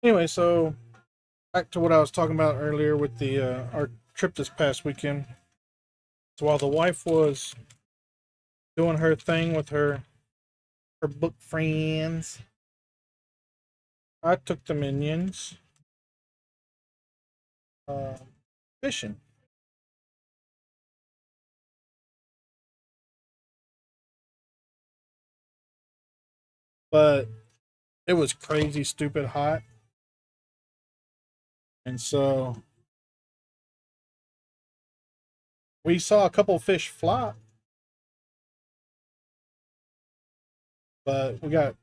Anyway, so back to what I was talking about earlier with the our trip this past weekend. So while the wife was doing her thing with her book friends, I took the minions uh, fishing. But it was crazy, stupid hot, and so we saw a couple fish flop, but I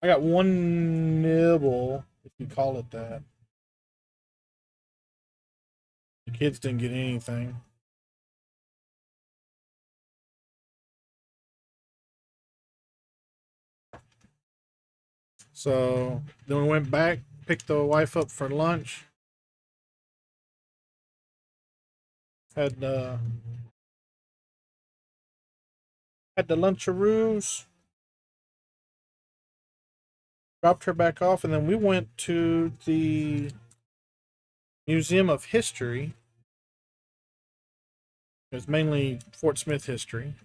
got one nibble, if you call it that. The kids didn't get anything. So then we went back, picked the wife up for lunch, had had the luncharoos, dropped her back off, and then we went to the Museum of History It's mainly Fort Smith history.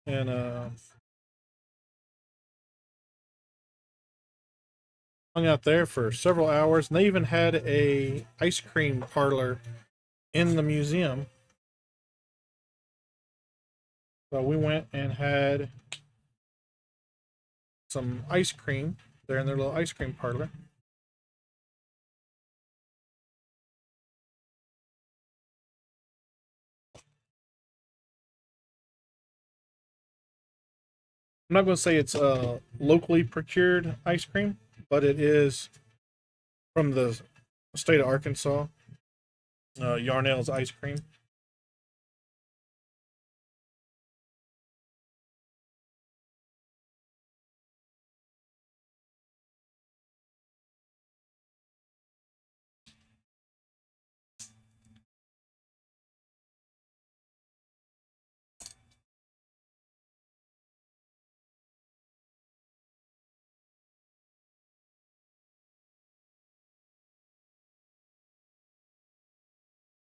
And hung out there for several hours. And they even had a ice cream parlor in the museum. So we went and had some ice cream there in their little ice cream parlor. I'm not going to say it's locally procured ice cream, but it is from the state of Arkansas. Yarnell's ice cream.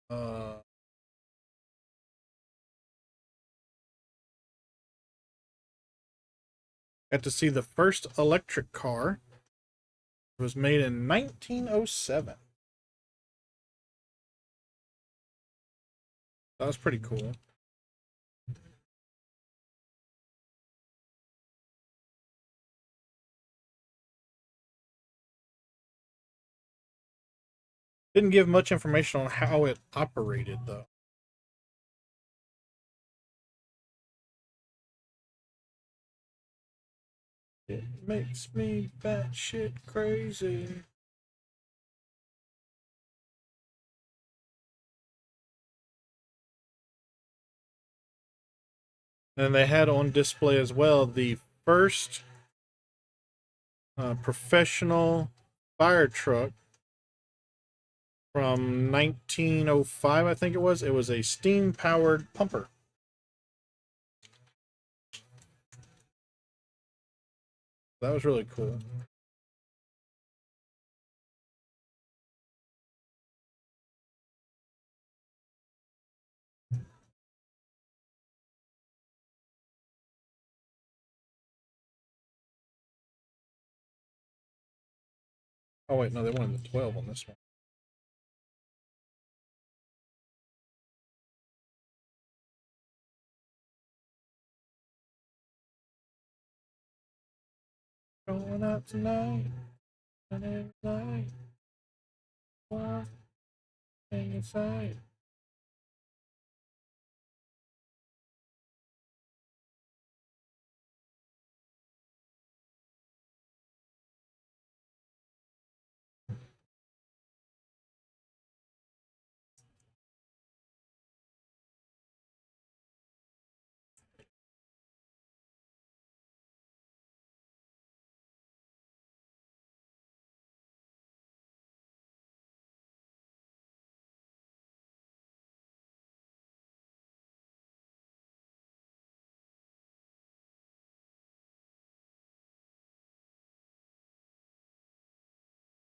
Uh, Got to see the first electric car. It was made in 1907. That was pretty cool. Didn't give much information on how it operated, though. It makes me batshit crazy. And they had on display as well the first professional fire truck from 1905, I think it was. It was a steam powered pumper. That was really cool. Oh, wait, no, they wanted the 12 on this one. Going out tonight, and every night, one thing inside.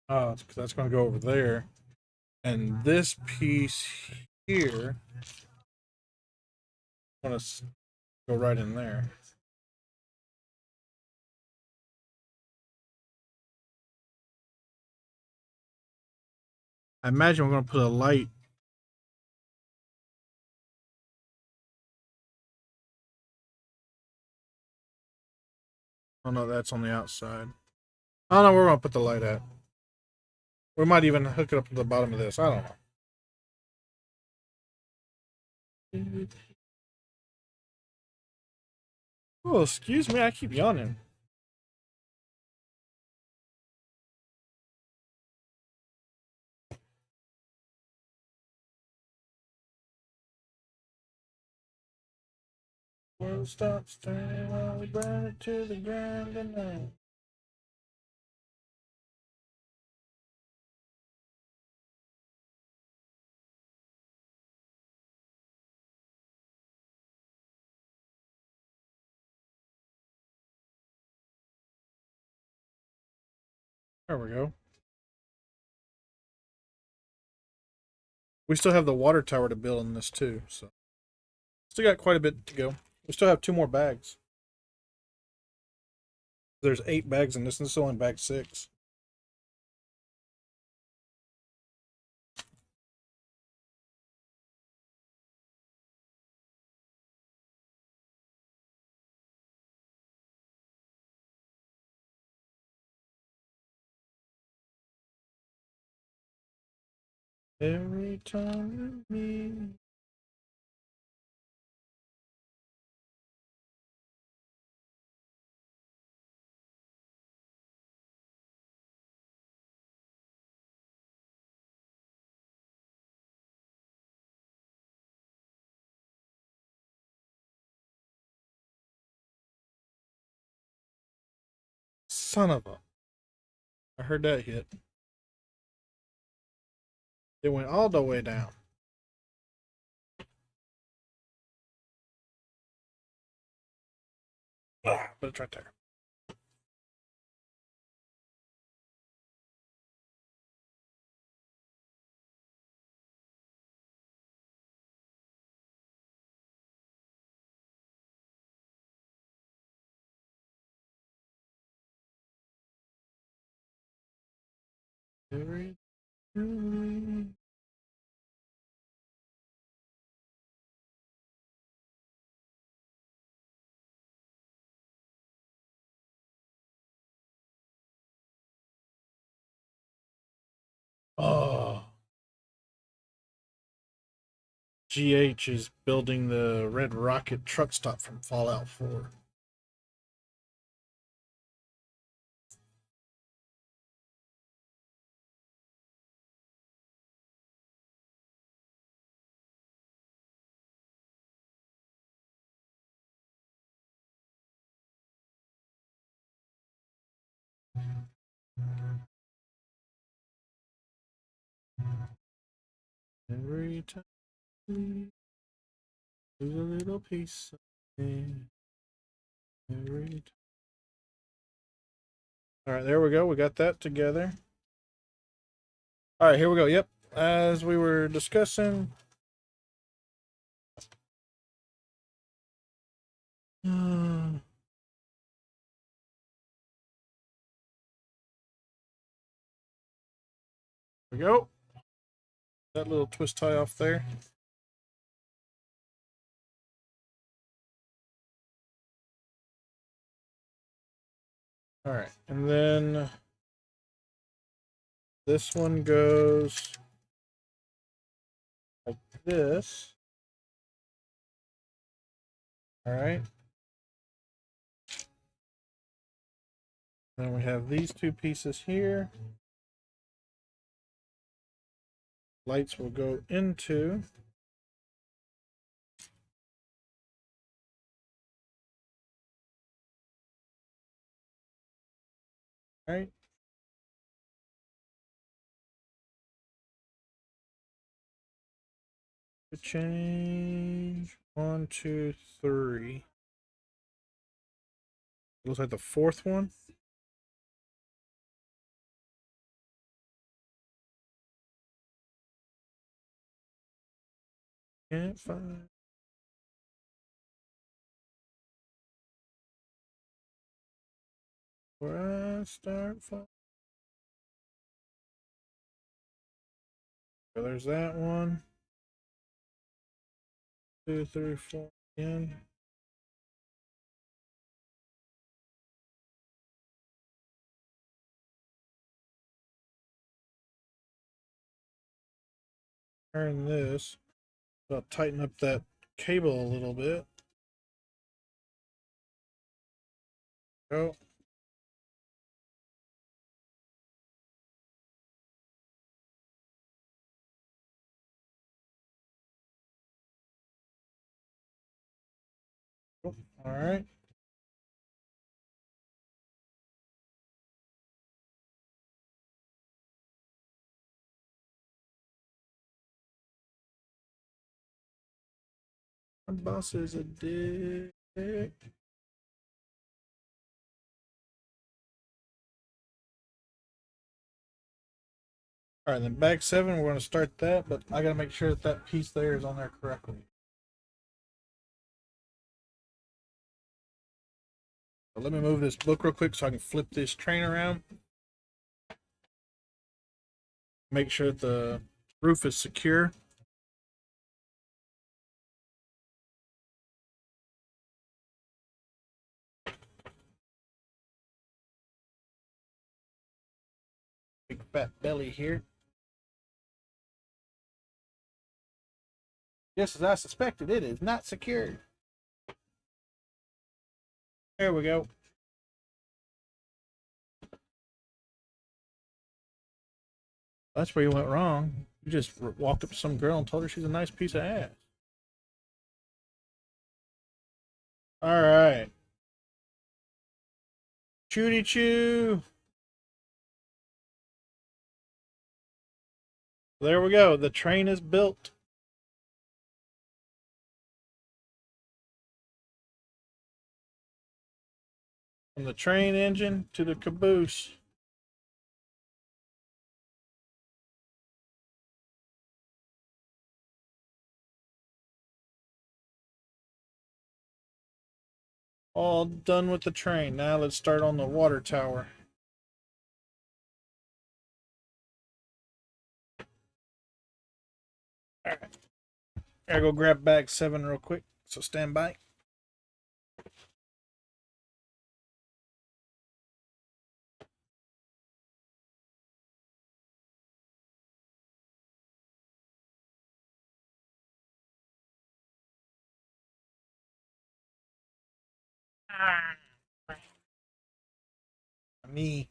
Oh, that's going to go over there. And this piece here, I'm going to go right in there. I imagine we're going to put a light. Oh, no, that's on the outside. Oh, no, we're going to put the light at. We might even hook it up to the bottom of this. I don't know. Oh, excuse me. I keep yawning. World stops turning while we burn it to the ground tonight. There we go. We still have the water tower to build in this too, so still got quite a bit to go. We still have 2 more bags. There's 8 bags in this, and this is only bag 6. Every time we meet. Son of a. I heard that hit. It went all the way down. But it's right there. Every Oh. GH is building the Red Rocket truck stop from Fallout 4. Every time we lose a little piece of me. Every time. All right, there we go. We got that together. All right, here we go. Yep. As we were discussing. There we go. That little twist tie off there. All right, and then this one goes like this. All right. Then we have these 2 pieces here. Lights will go into. All right. Change 1, 2, 3. Looks like the 4th one. Can't find. Where I start from. So there's that one. 2, 3, 4 again. Turn this. I'll tighten up that cable a little bit. Go. All right. My boss is a dick. All right, then bag 7, we're going to start that, but I got to make sure that that piece there is on there correctly. So let me move this book real quick so I can flip this train around. Make sure that the roof is secure. Big fat belly here. Just as I suspected, it is not secured. There we go. That's where you went wrong. You just walked up to some girl and told her she's a nice piece of ass. All right. Chooty choo. There we go. The train is built. From the train engine to the caboose. All done with the train. Now let's start on the water tower. All right. Gotta go grab bag 7 real quick. So stand by. Me.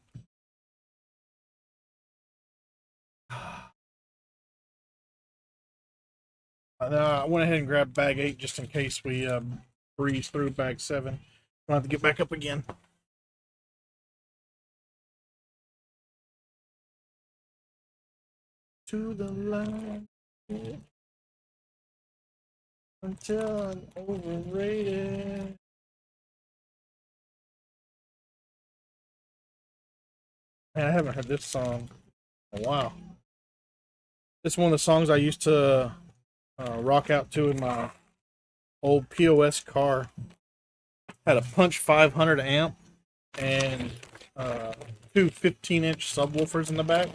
I went ahead and grabbed bag 8 just in case we breeze through bag 7. I'll have to get back up again. To the line until I'm overrated. Man, I haven't heard this song in a while. It's one of the songs I used to rock out to in my old POS car. Had a Punch 500 amp and two 15-inch subwoofers in the back.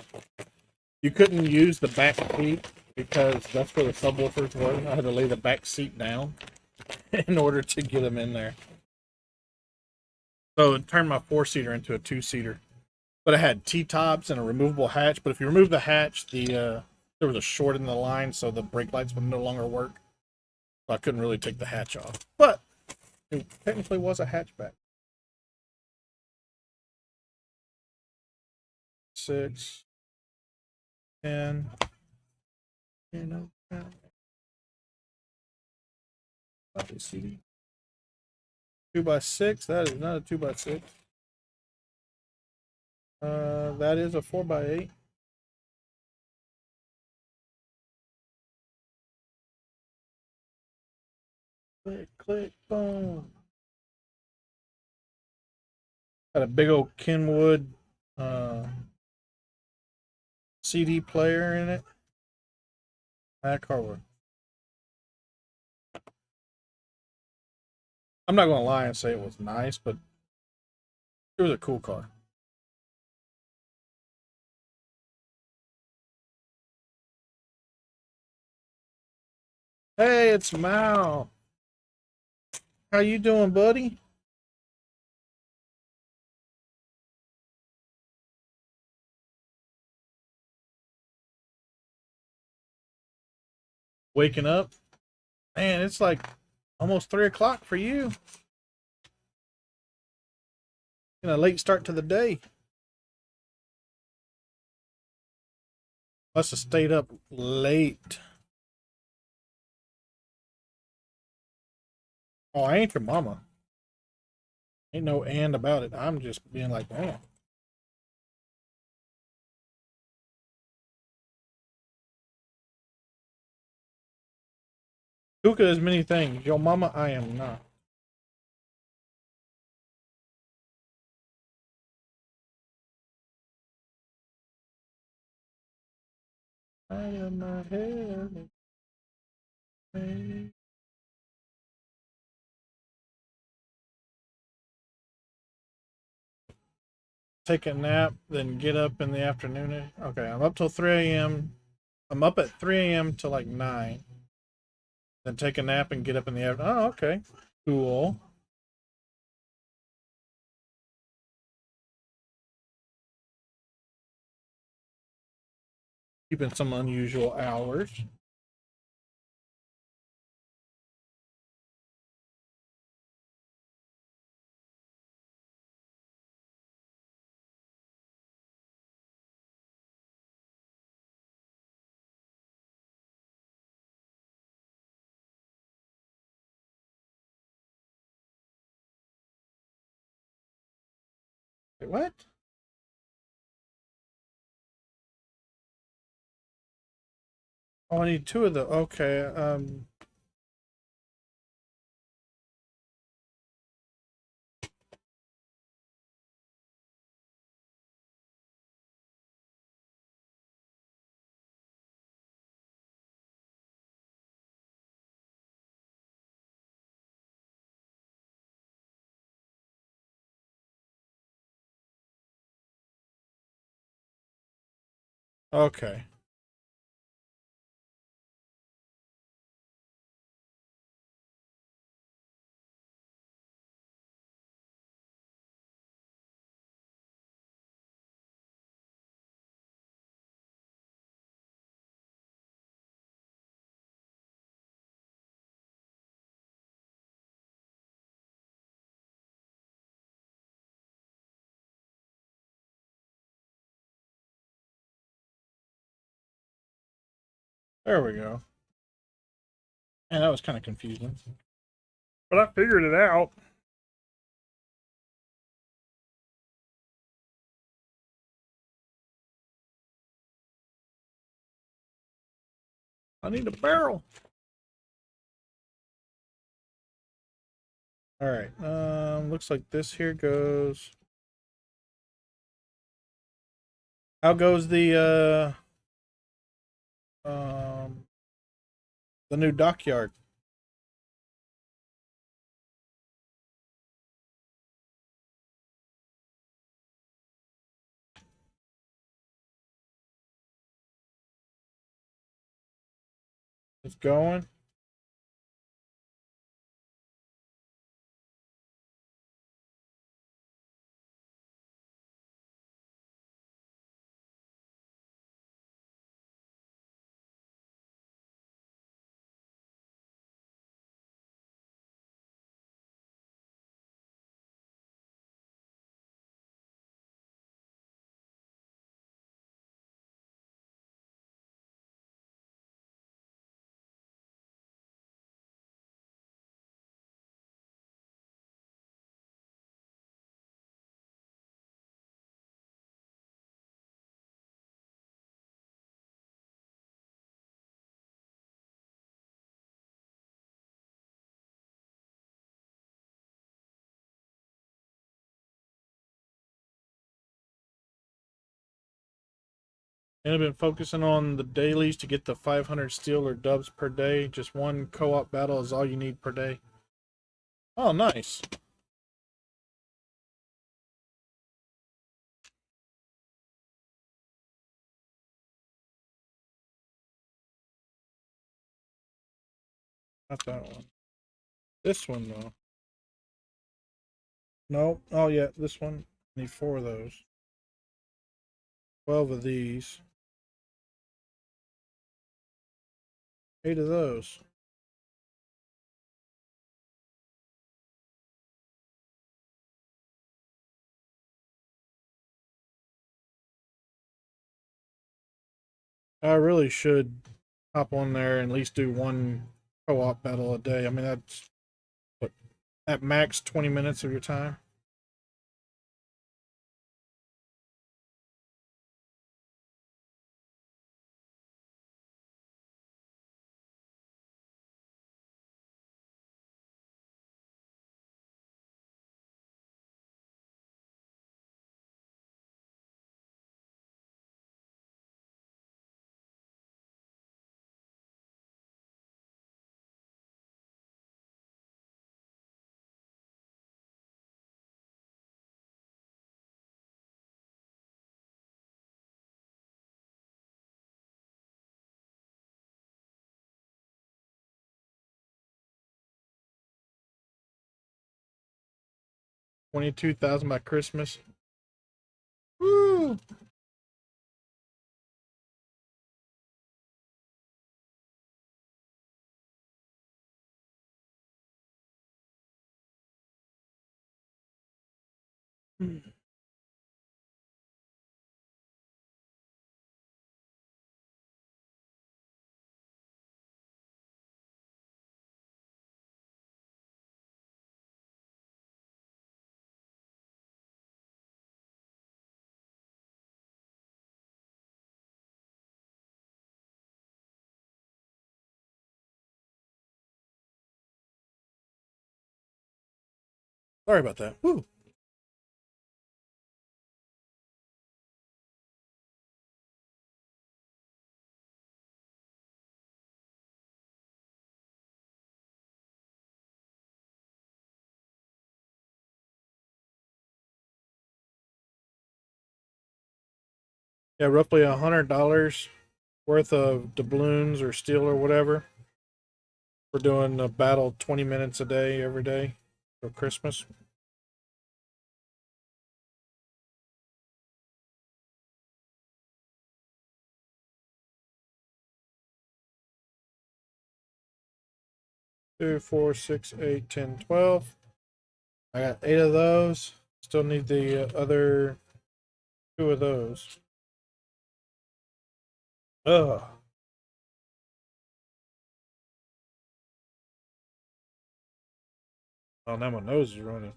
You couldn't use the back seat because that's where the subwoofers were. I had to lay the back seat down in order to get them in there. So it turned my 4-seater into a 2-seater. But it had T-tops and a removable hatch. But if you remove the hatch, there was a short in the line, so the brake lights would no longer work. So I couldn't really take the hatch off. But it technically was a hatchback. 6, 10, CD. 2x6. That is not a 2x6. That is a 4x8. Click, click, boom. Got a big old Kenwood CD player in it. That car works. I'm not gonna lie and say it was nice, but it was a cool car. Hey, it's Mao. How you doing, buddy? Waking up? Man, it's like almost 3 o'clock for you. A late start to the day. Must have stayed up late. Oh, I ain't your mama. Ain't no and about it. I'm just being like, man. Kuka is many things. Your mama, I am not. Out of my head. Take a nap, then get up in the afternoon. Okay, I'm up till 3 a.m. I'm up at 3 a.m. till like 9. Then take a nap and get up in the afternoon. Oh, okay. Cool. Keeping some unusual hours. Wait, what? Oh, I need 2 of the. Okay. Okay. There we go. And that was kind of confusing. But I figured it out. I need a barrel. All right. Looks like this here goes. How goes the new dockyard? It's going. And I've been focusing on the dailies to get the 500 steel or dubs per day. Just one co-op battle is all you need per day. Oh, nice. Not that one. This one, though. No. Oh, yeah, this one. Need 4 of those. 12 of these. 8 of those. I really should hop on there and at least do one co-op battle a day. I mean, that's what, at max 20 minutes of your time. 22,000 by Christmas. Woo! Sorry about that. Woo! Yeah, roughly $100 worth of doubloons or steel or whatever. We're doing a battle 20 minutes a day every day for Christmas. Two, four, 6, 8, 10, 12. I got 8 of those. Still need the other 2 of those. Ugh. Oh, now my nose is running.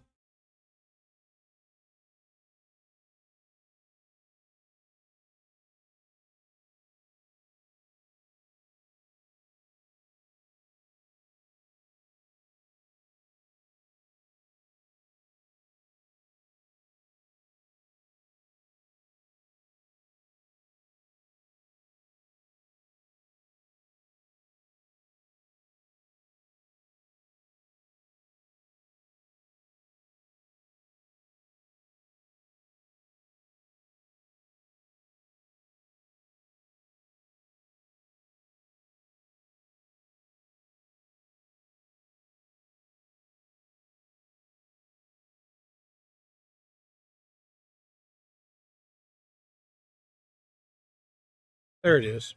There it is.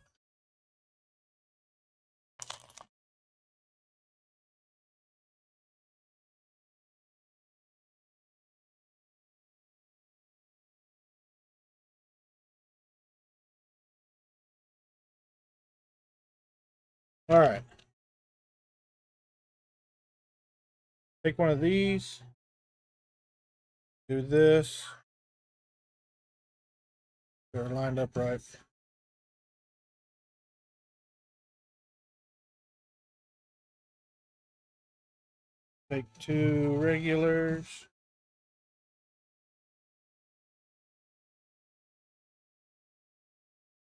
All right. Take one of these. Do this. They're lined up right. Take 2 regulars.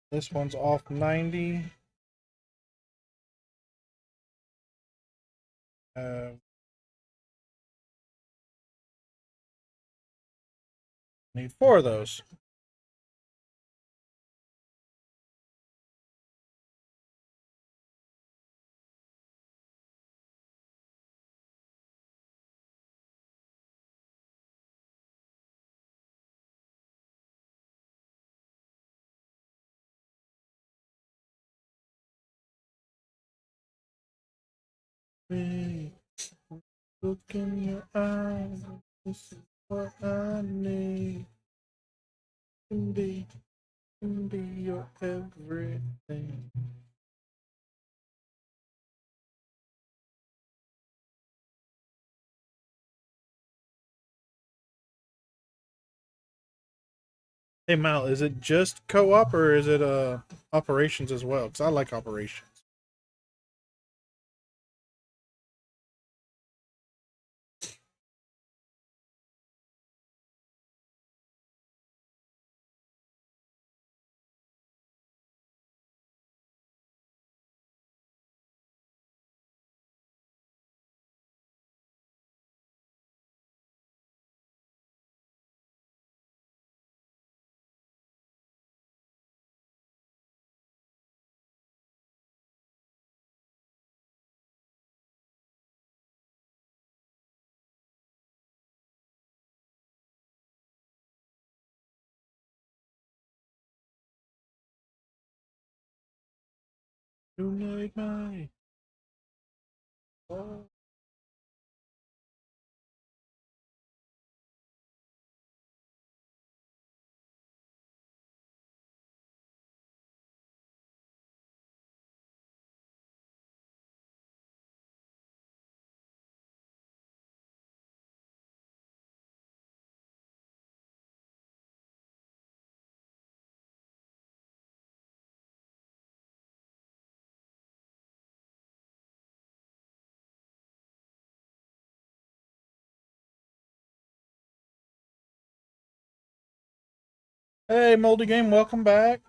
This one's off 90. Need 4 of those. Look in your eyes. This is what I need. Can be your everything. Hey Mal, is it just co-op or is it operations as well? Because I like operations. Tonight, my. Oh. Hey, Moldy Game, welcome back.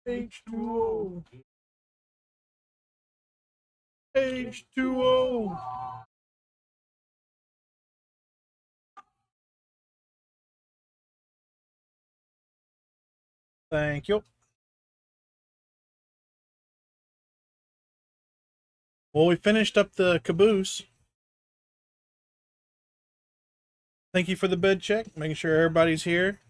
H2O. H2O. Thank you. Well, we finished up the caboose. Thank you for the bed check, making sure everybody's here.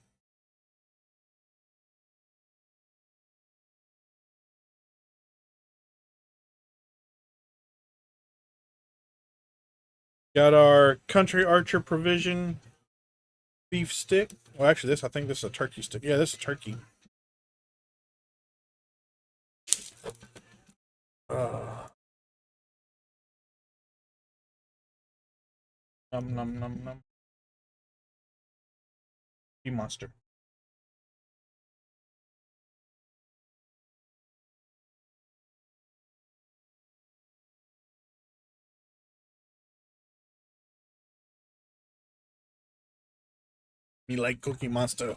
Got our Country Archer Provision beef stick. Well, actually, I think this is a turkey stick. Yeah, this is turkey. Num num num num. You monster. Me like Cookie Monster.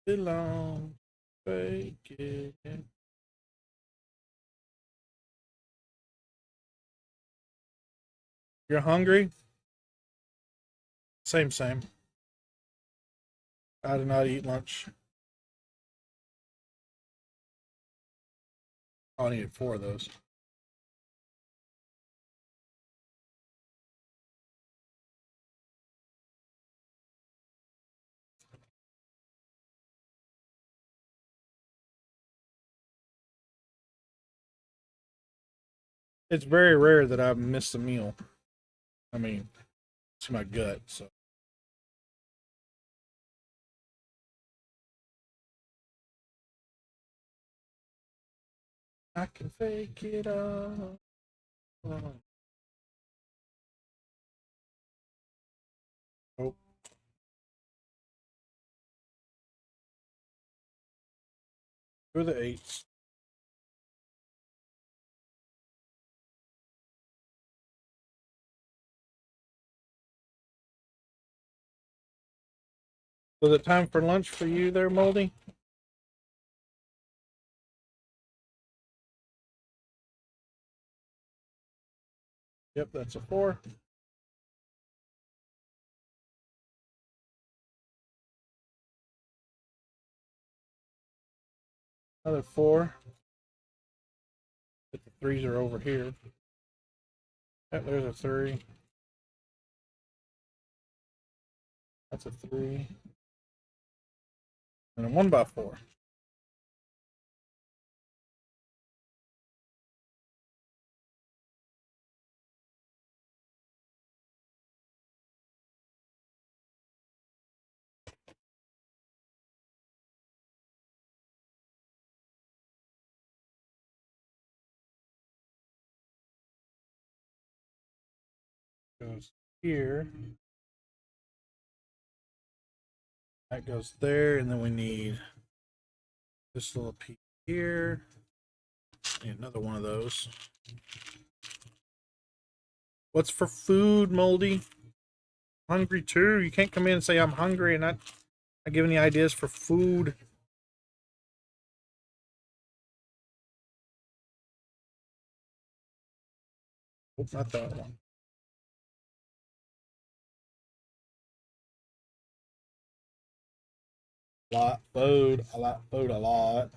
Belong. Fake it. You're hungry? Same, same. I did not eat lunch. I needed 4 of those. It's very rare that I miss a meal. I mean, to my gut, so. I can fake it all. Oh, for the 8s. Was it time for lunch for you there, Moldy? Yep, that's a 4. Another 4. But the 3s are over here. Yep, there's a 3. That's a 3. And a 1x4. Goes here. That goes there, and then we need this little piece here. Need another one of those. What's for food, Moldy? Hungry too? You can't come in and say I'm hungry and not give any ideas for food. Oh, not that one. Lot food. I like food a lot.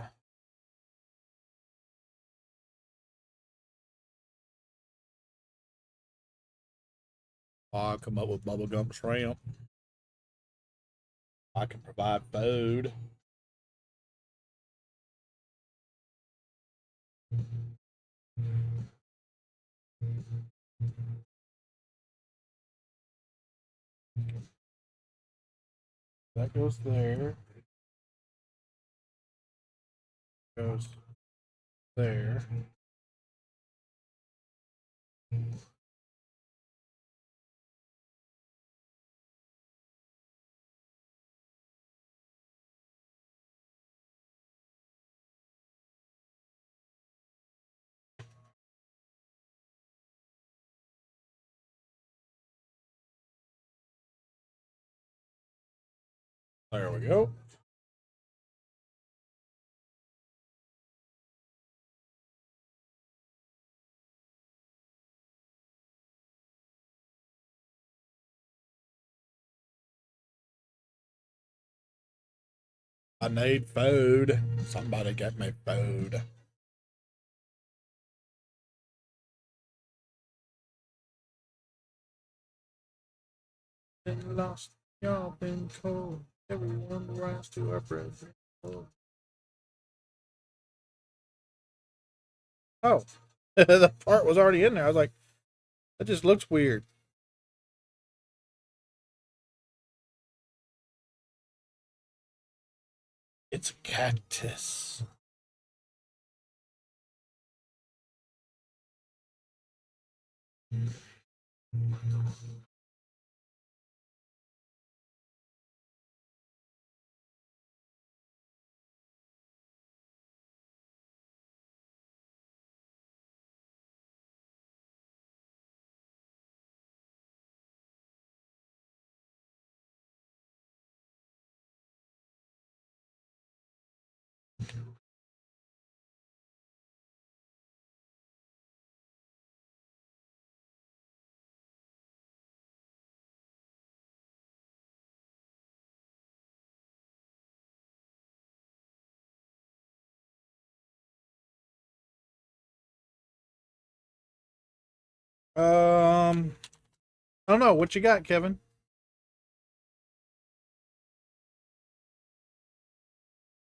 I come up with bubblegum shrimp. I can provide food. That goes there. Goes there. There we go. I need food. Somebody get me food. Been lost, y'all been cold. Everyone rise to our breath. Oh, the part was already in there. I was like, that just looks weird. It's a cactus. I don't know. What you got, Kevin?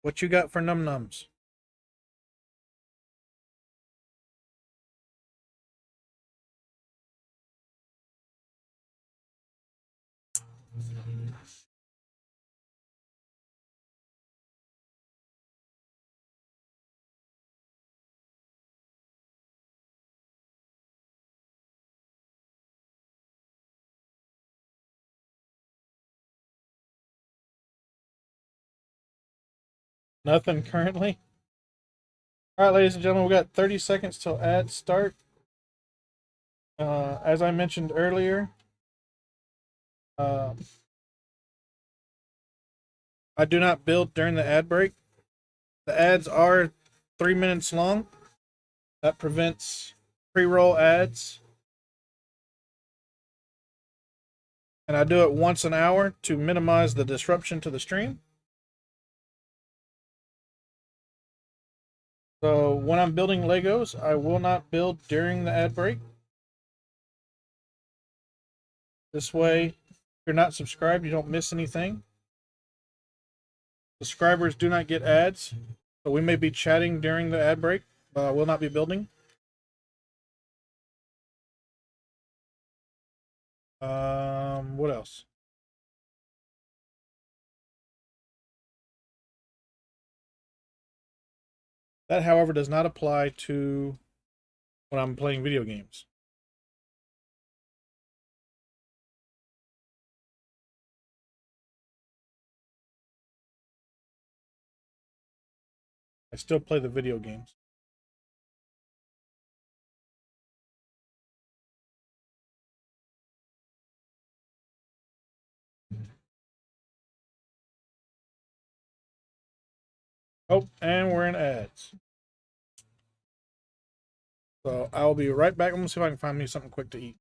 What you got for num nums? Nothing currently. All right, ladies and gentlemen, we got 30 seconds till ads start. As I mentioned earlier, uh, I do not build during the ad break. The ads are 3 minutes long. That prevents pre-roll ads. And I do it once an hour to minimize the disruption to the stream. So when I'm building Legos, I will not build during the ad break. This way, if you're not subscribed, you don't miss anything. Subscribers do not get ads. So we may be chatting during the ad break, but I will not be building. What else? That, however, does not apply to when I'm playing video games. I still play the video games. Oh, and we're in ads. So I'll be right back. I'm gonna see if I can find me something quick to eat.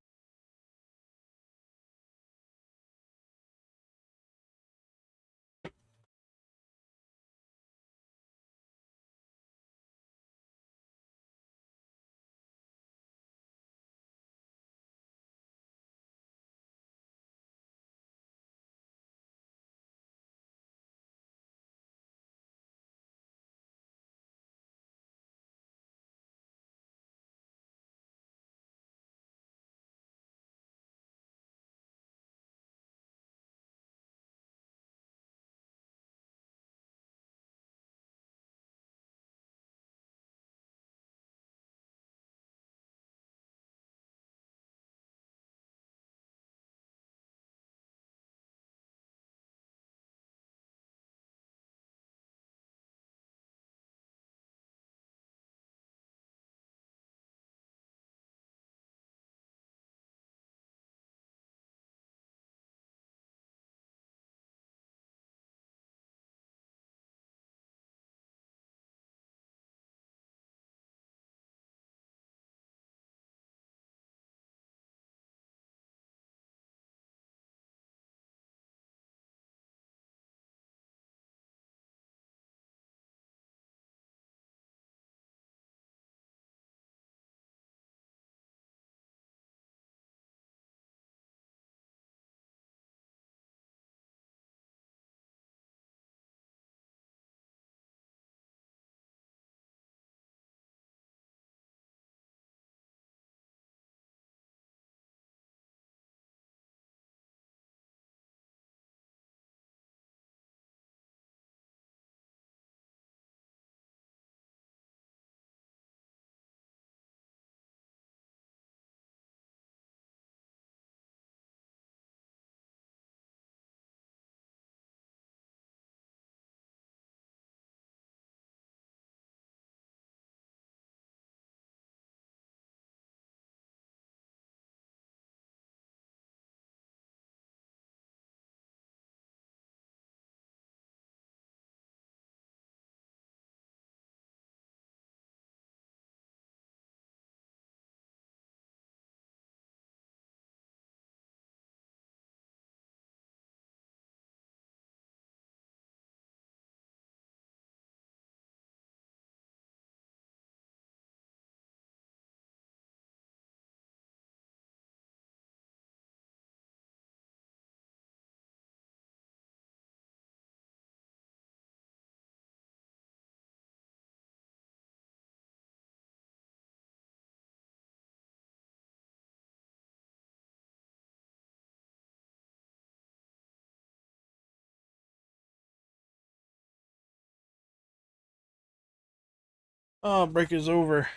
Oh, break is over.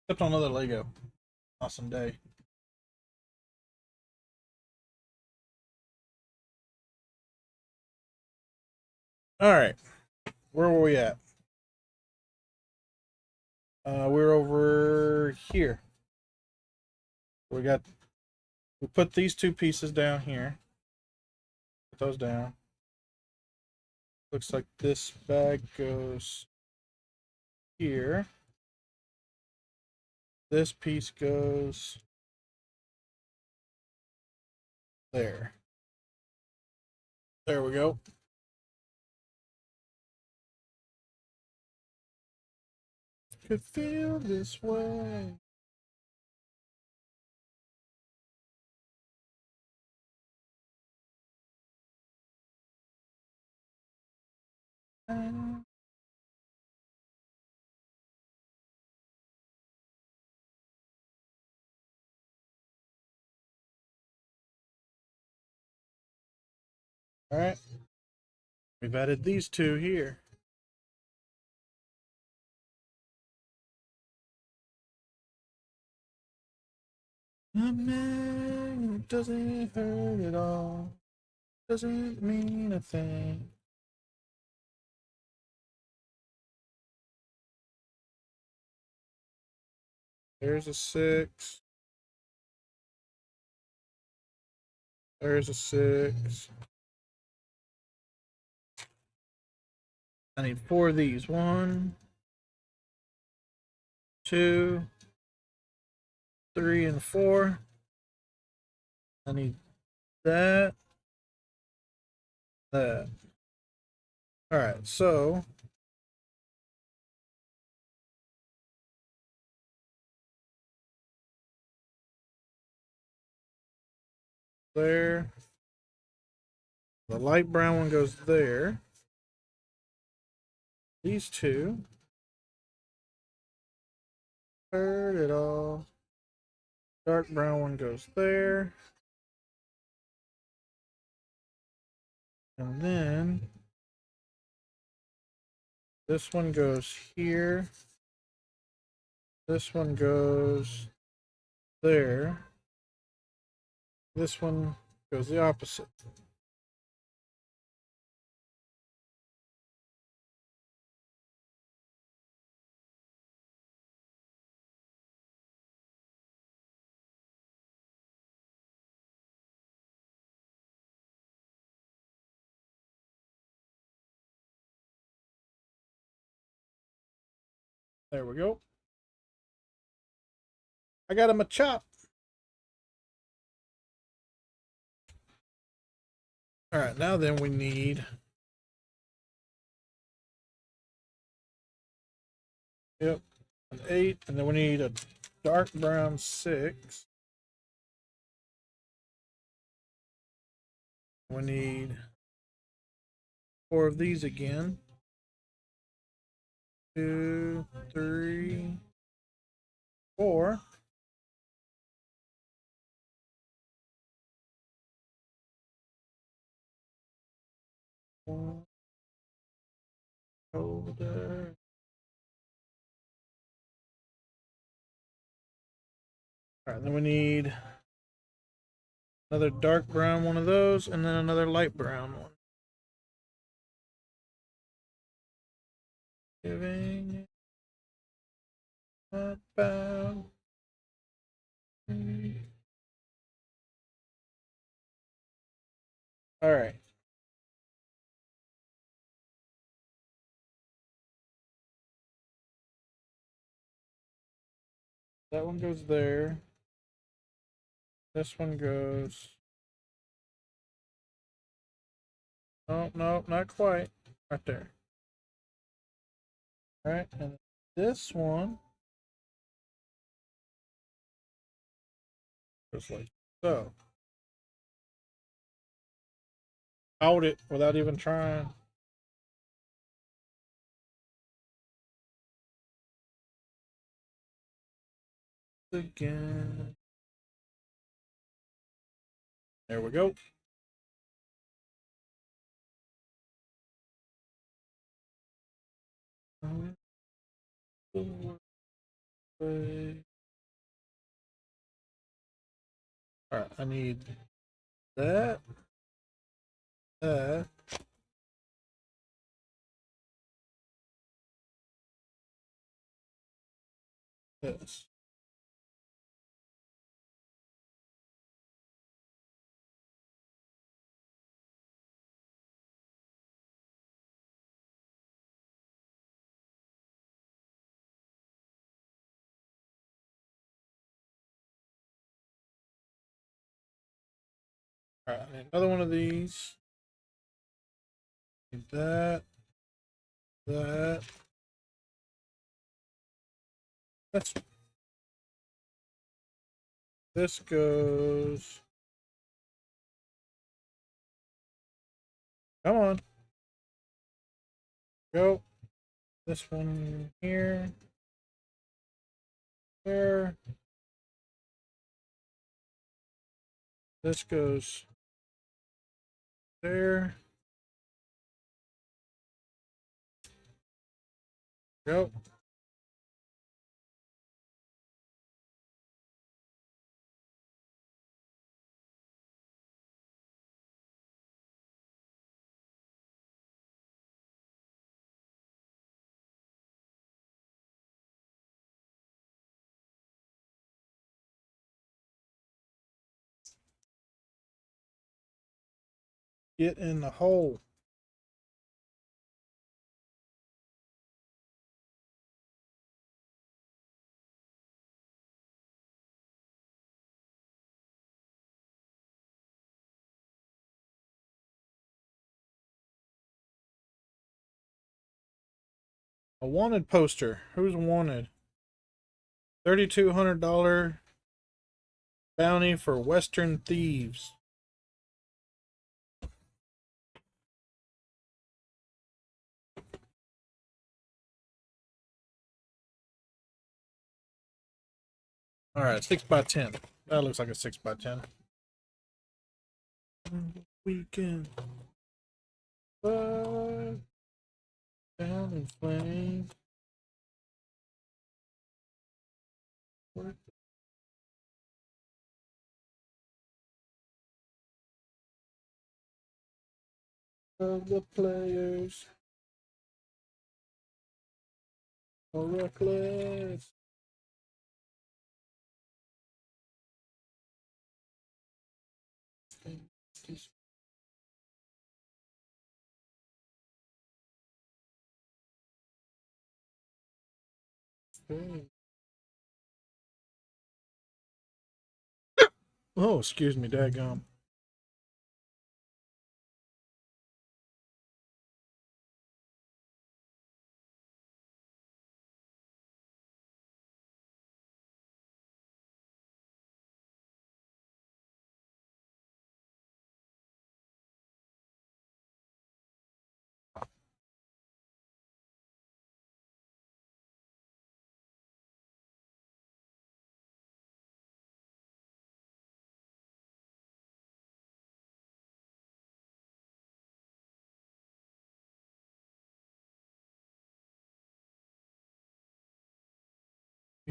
Stepped on another Lego. Awesome day. All right, where were we at? We're over here. We put these two pieces down here. Put those down. Looks like this bag goes here. This piece goes there. There we go. Could feel this way. All right. We've added these two here. A man doesn't hurt at all. Doesn't mean a thing. There's a 6. There's a 6. I need 4 of these. 1, 2, 3, and 4. I need that. That. Alright, so there. The light brown one goes there. These two. Hurt it all. Dark brown one goes there. And then this one goes here. This one goes there. This one goes the opposite. There we go. I got him a chop. All right, now then we need, yep, an 8, and then we need a dark brown 6. We need 4 of these again. 2, 3, 4. Shoulder. All right, then we need another dark brown one of those, and then another light brown one. Giving about. All right. That one goes there. This one goes. Oh, no, not quite. Right there. All right, and this one goes like so. Out it without even trying. Again. There we go. Alright, I need that, that, this. Alright, I need another one of these. Need that, that. That's this goes. Come on. Go. This one here. There. This goes there. Go. Get in the hole. A wanted poster. Who's wanted? $3,200 bounty for Western thieves. All right, 6x10. That looks like a 6x10. Weekend. Down in flames. Of the players are reckless. Oh, excuse me, daggum.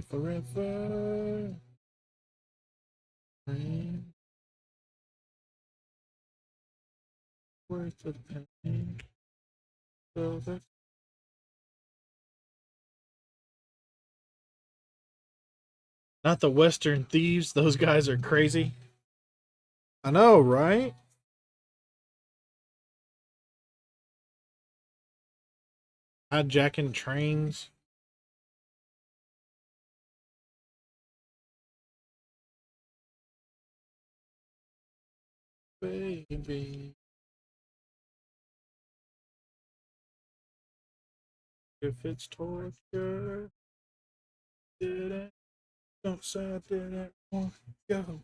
Forever. Worth the pain. So that's not the Western thieves. Those guys are crazy. I know, right? Hijacking trains. Baby. If it's torture, didn't. Don't say I didn't want to go.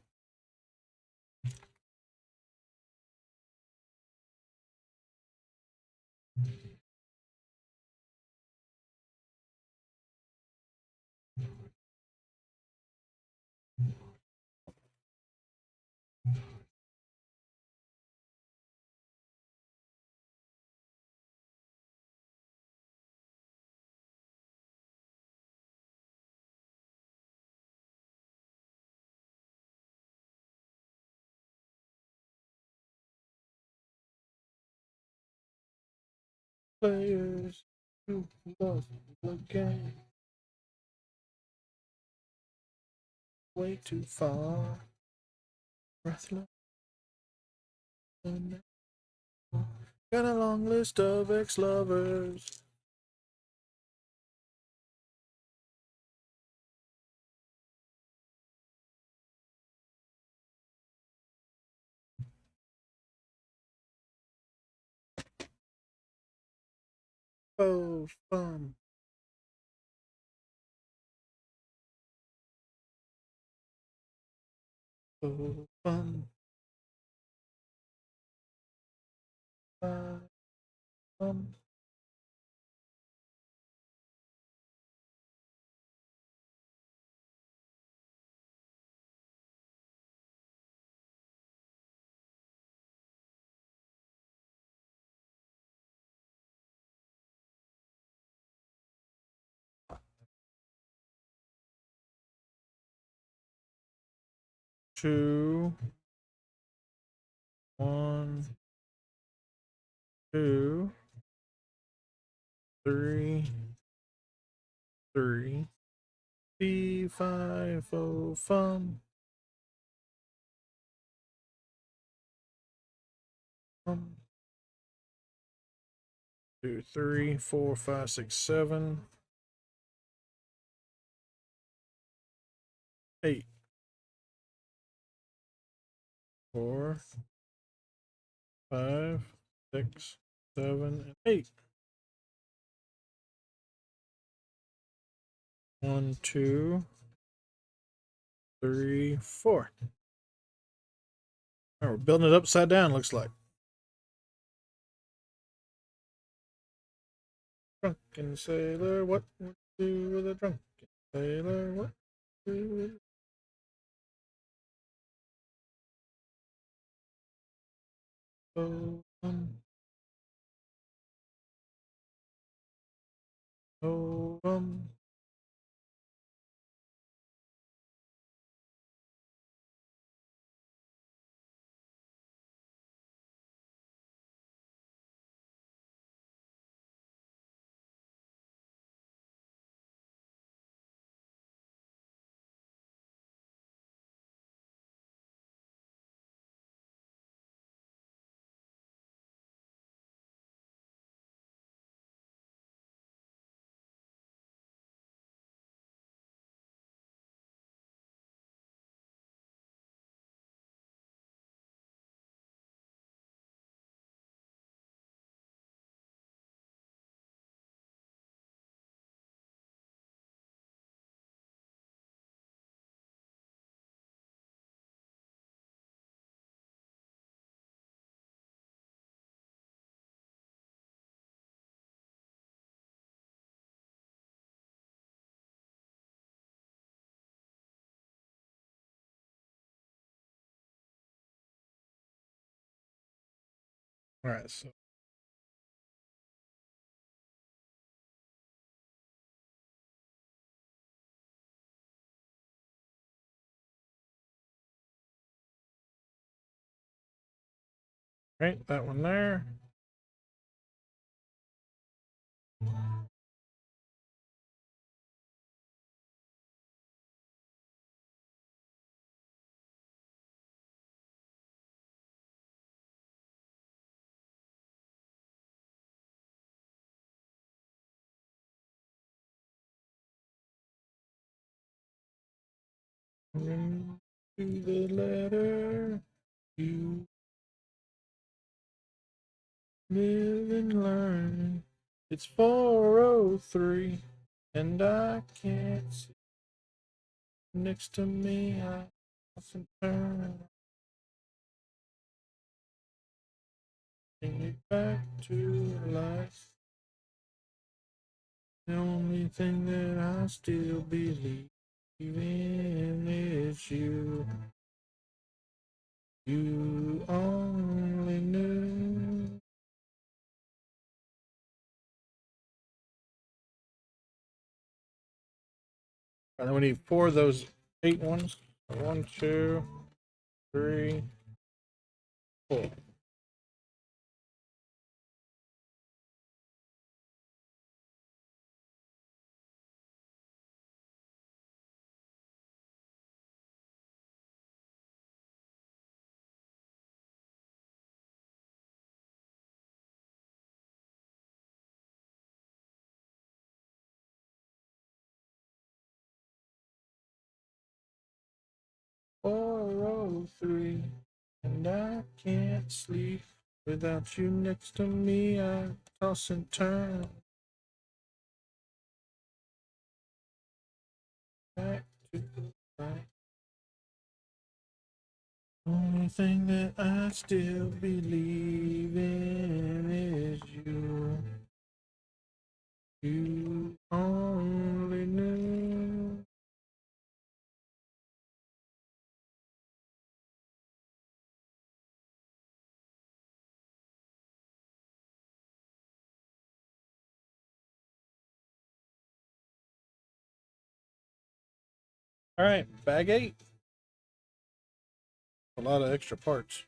players who love the game way too far. Breathless. Got a long list of ex-lovers. Oh, fun. Oh, fun. Fun. 2, 1, 2, 3, 3, B5, oh, fun. 2, 3, 4, 5, 6, 7, 8, 4, 5, 6, 7, and 8. 1, 2, 3, 4. Oh, we're building it upside down, looks like. Drunken sailor, what would you do with a drunken sailor? What would you do with oh, oh, all right, so right, that one there. To the letter, you live and learn. It's 4:03, and I can't see next to me. I often turn bring it back to life. The only thing that I still believe in is you. You only knew. And then we need 4 of those 8 ones. 1, 2, 3, 4. 403, and I can't sleep without you next to me. I toss and turn back to back. Only thing that I still believe in is you. You only knew. All right, bag 8. A lot of extra parts.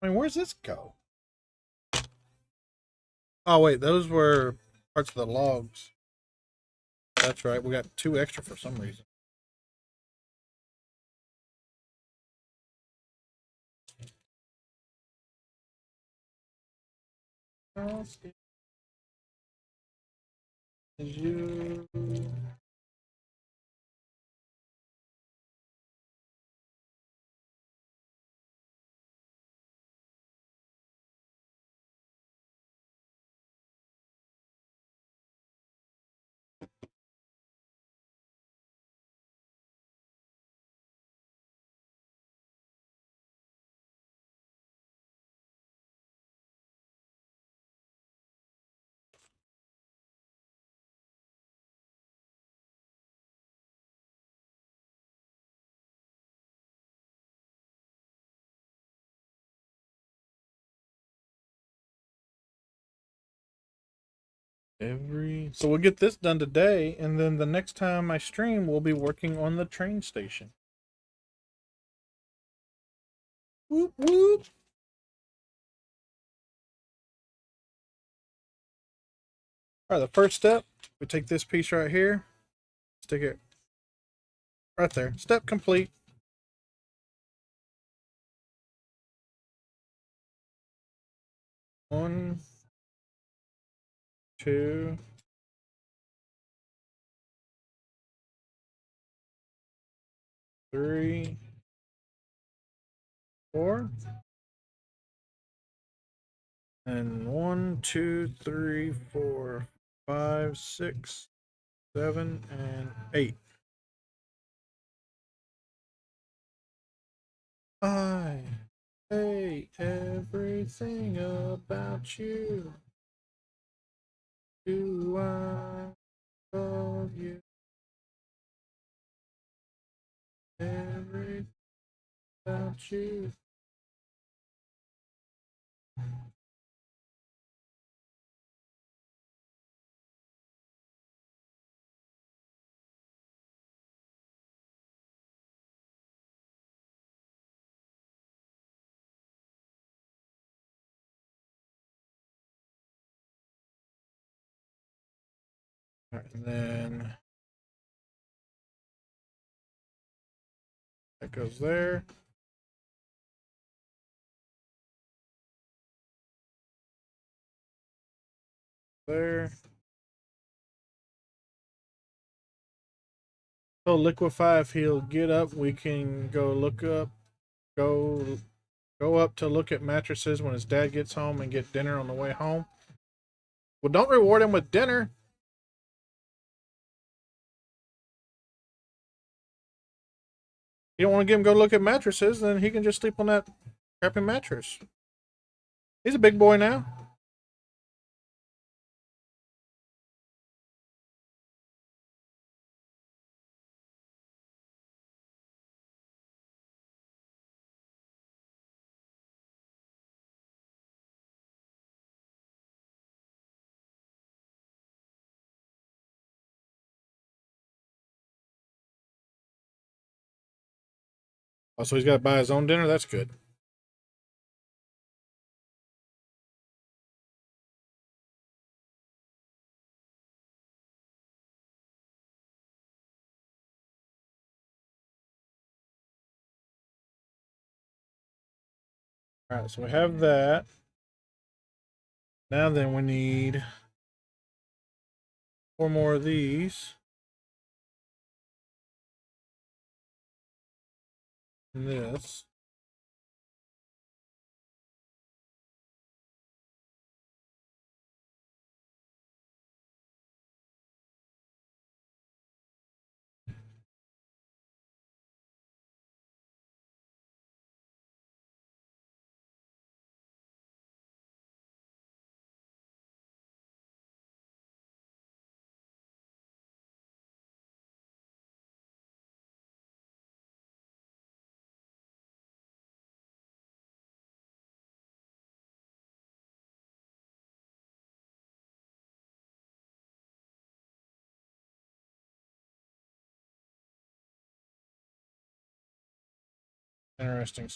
I mean, where's this go? Oh, wait, those were parts of the logs. That's right, we got 2 extra for some reason. You. So we'll get this done today, and then the next time I stream, we'll be working on the train station. Whoop whoop. All right, the first step, we take this piece right here, stick it right there. Step complete. One, two, three, four. And 1, 2, 3, 4, 5, 6, 7, and 8. I hate everything about you. Do I love you? Everything about you. All right, and then that goes there. There. So liquefy, if he'll get up, we can go go go up to look at mattresses when his dad gets home and get dinner on the way home. Well, don't reward him with dinner. You don't want to get him go look at mattresses, then he can just sleep on that crappy mattress. He's a big boy now. Oh, so he's got to buy his own dinner? That's good. All right, so we have that. Now then we need 4 more of these. And this. Interesting.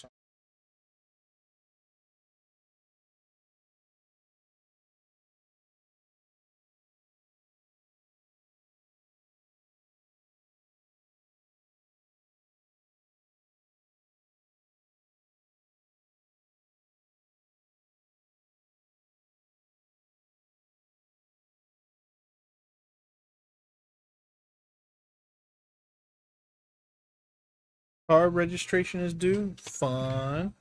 Car registration is due. Fun.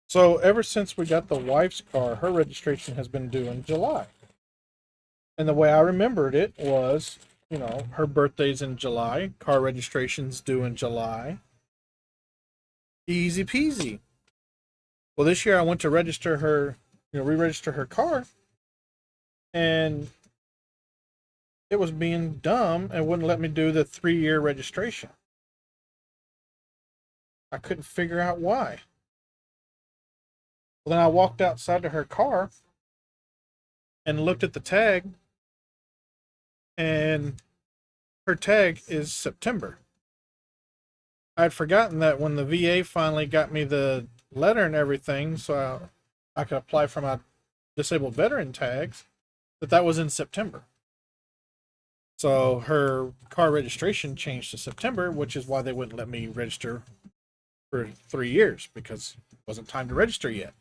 So ever since we got the wife's car, her registration has been due in July. And the way I remembered it was, you know, her birthday's in July, car registration's due in July. Easy peasy. Well, this year I went to register her, re-register her car, and it was being dumb and wouldn't let me do the 3-year registration. I couldn't figure out why. Well, then I walked outside to her car and looked at the tag, and her tag is September. I had forgotten that when the VA finally got me the letter and everything, so I could apply for my disabled veteran tags, that was in September. So her car registration changed to September, which is why they wouldn't let me register for 3 years, because it wasn't time to register yet.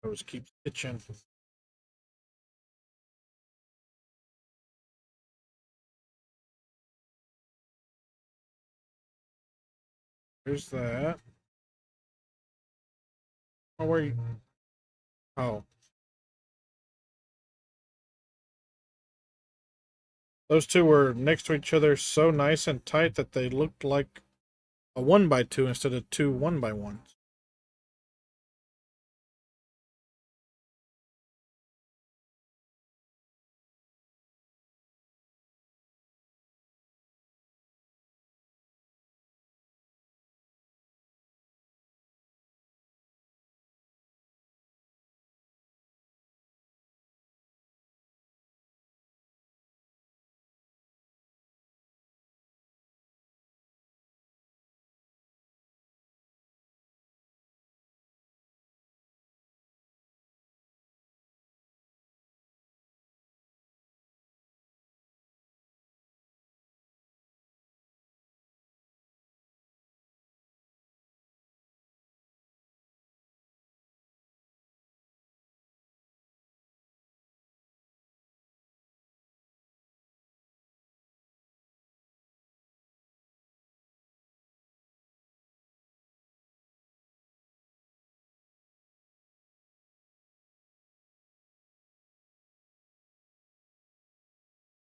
I was keep itching. There's that. Oh, where you? Oh, those two were next to each other, so nice and tight that they looked like a 1x2 instead of two 1x1s.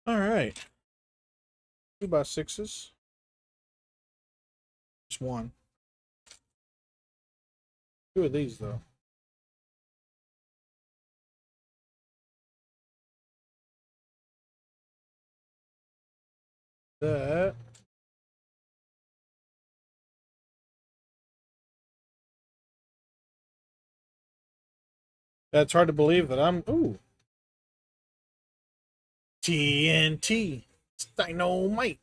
All right, 2x6s. Just one. Two of these though. that. That's hard to believe that I'm. Ooh. TNT. It's dynamite.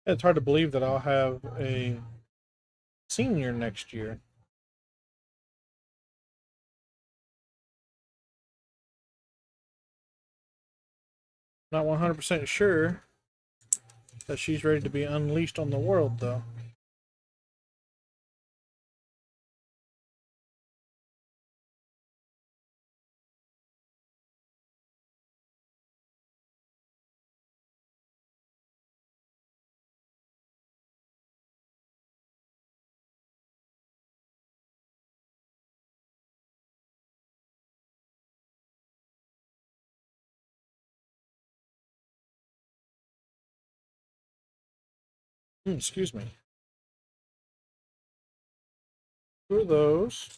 It's hard to believe that I'll have a senior next year. Not 100% sure that she's ready to be unleashed on the world, though. Excuse me. Who are those?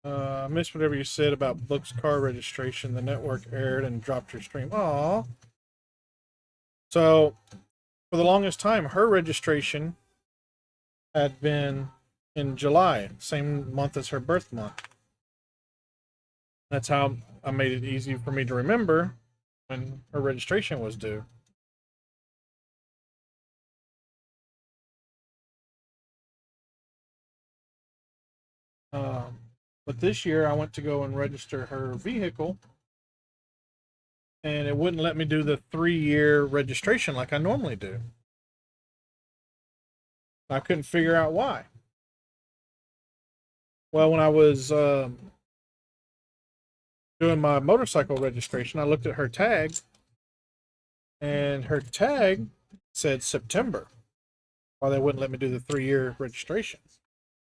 I missed whatever you said about Book's car registration. The network erred and dropped your stream. Aw. So, for the longest time, her registration had been in July, same month as her birth month. That's how I made it easy for me to remember when her registration was due. But this year, I went to go and register her vehicle, and it wouldn't let me do the 3-year registration like I normally do. I couldn't figure out why. Well, when I was doing my motorcycle registration, I looked at her tag, and her tag said September. Why they wouldn't let me do the 3-year registration?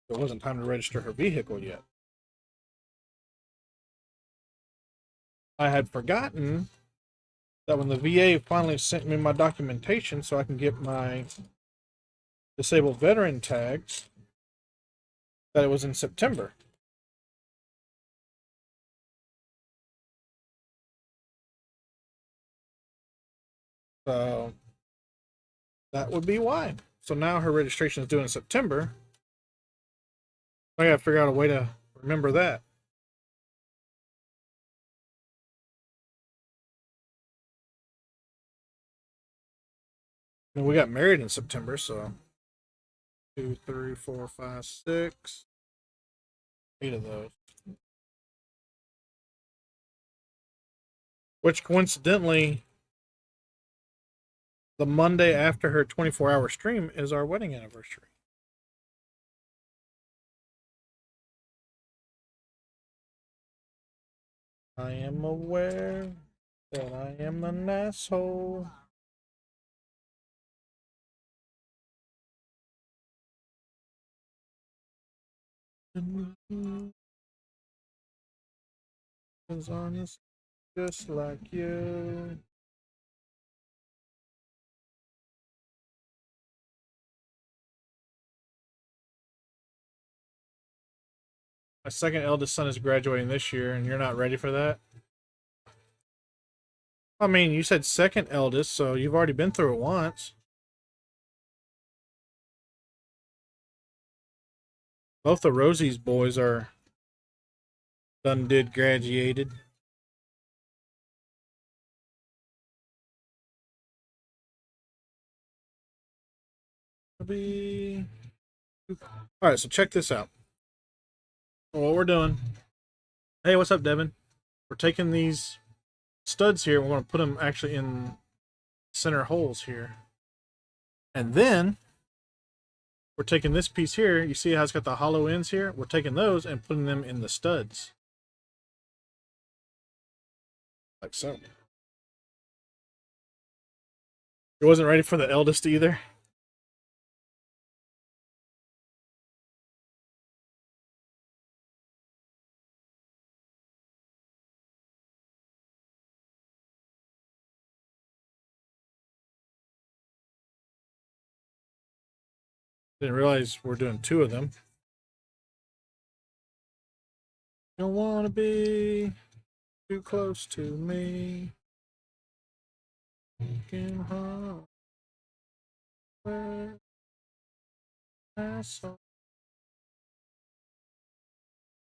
It wasn't time to register her vehicle yet. I had forgotten that when the VA finally sent me my documentation so I can get my disabled veteran tags, that it was in September. So that would be why. So now her registration is due in September. I gotta figure out a way to remember that. And we got married in September, so 2, 3, 4, 5, 6, 8 of those. Which coincidentally, the Monday after her 24-hour stream is our wedding anniversary. I am aware that I am an asshole. Is honest, just like you. My second eldest son is graduating this year, and you're not ready for that? I mean, you said second eldest, so you've already been through it once. Both of Rosie's boys are done did graduated. Alright, so check this out. What we're doing. Hey, what's up, Devin? We're taking these studs here. We're going to put them actually in center holes here. And then we're taking this piece here. You see how it's got the hollow ends here? We're taking those and putting them in the studs. Like so. It wasn't ready for the eldest either. Didn't realize we're doing 2 of them. Don't want to be too close to me. Get home.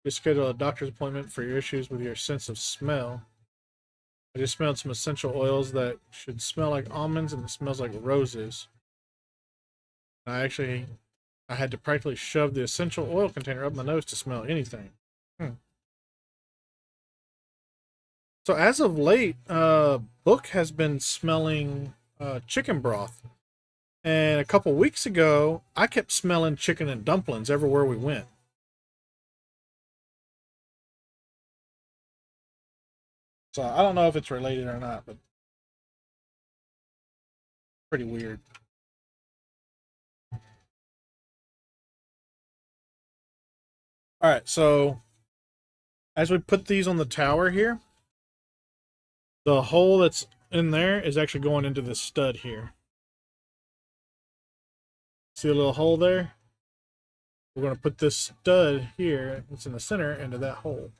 Just schedule a doctor's appointment for your issues with your sense of smell. I just smelled some essential oils that should smell like almonds, and it smells like roses. I had to practically shove the essential oil container up my nose to smell anything. So as of late, Book has been smelling chicken broth. And a couple weeks ago, I kept smelling chicken and dumplings everywhere we went. So I don't know if it's related or not, but pretty weird. All right, so as we put these on the tower here, the hole that's in there is actually going into this stud here. See a little hole there? We're going to put this stud here, it's in the center, into that hole.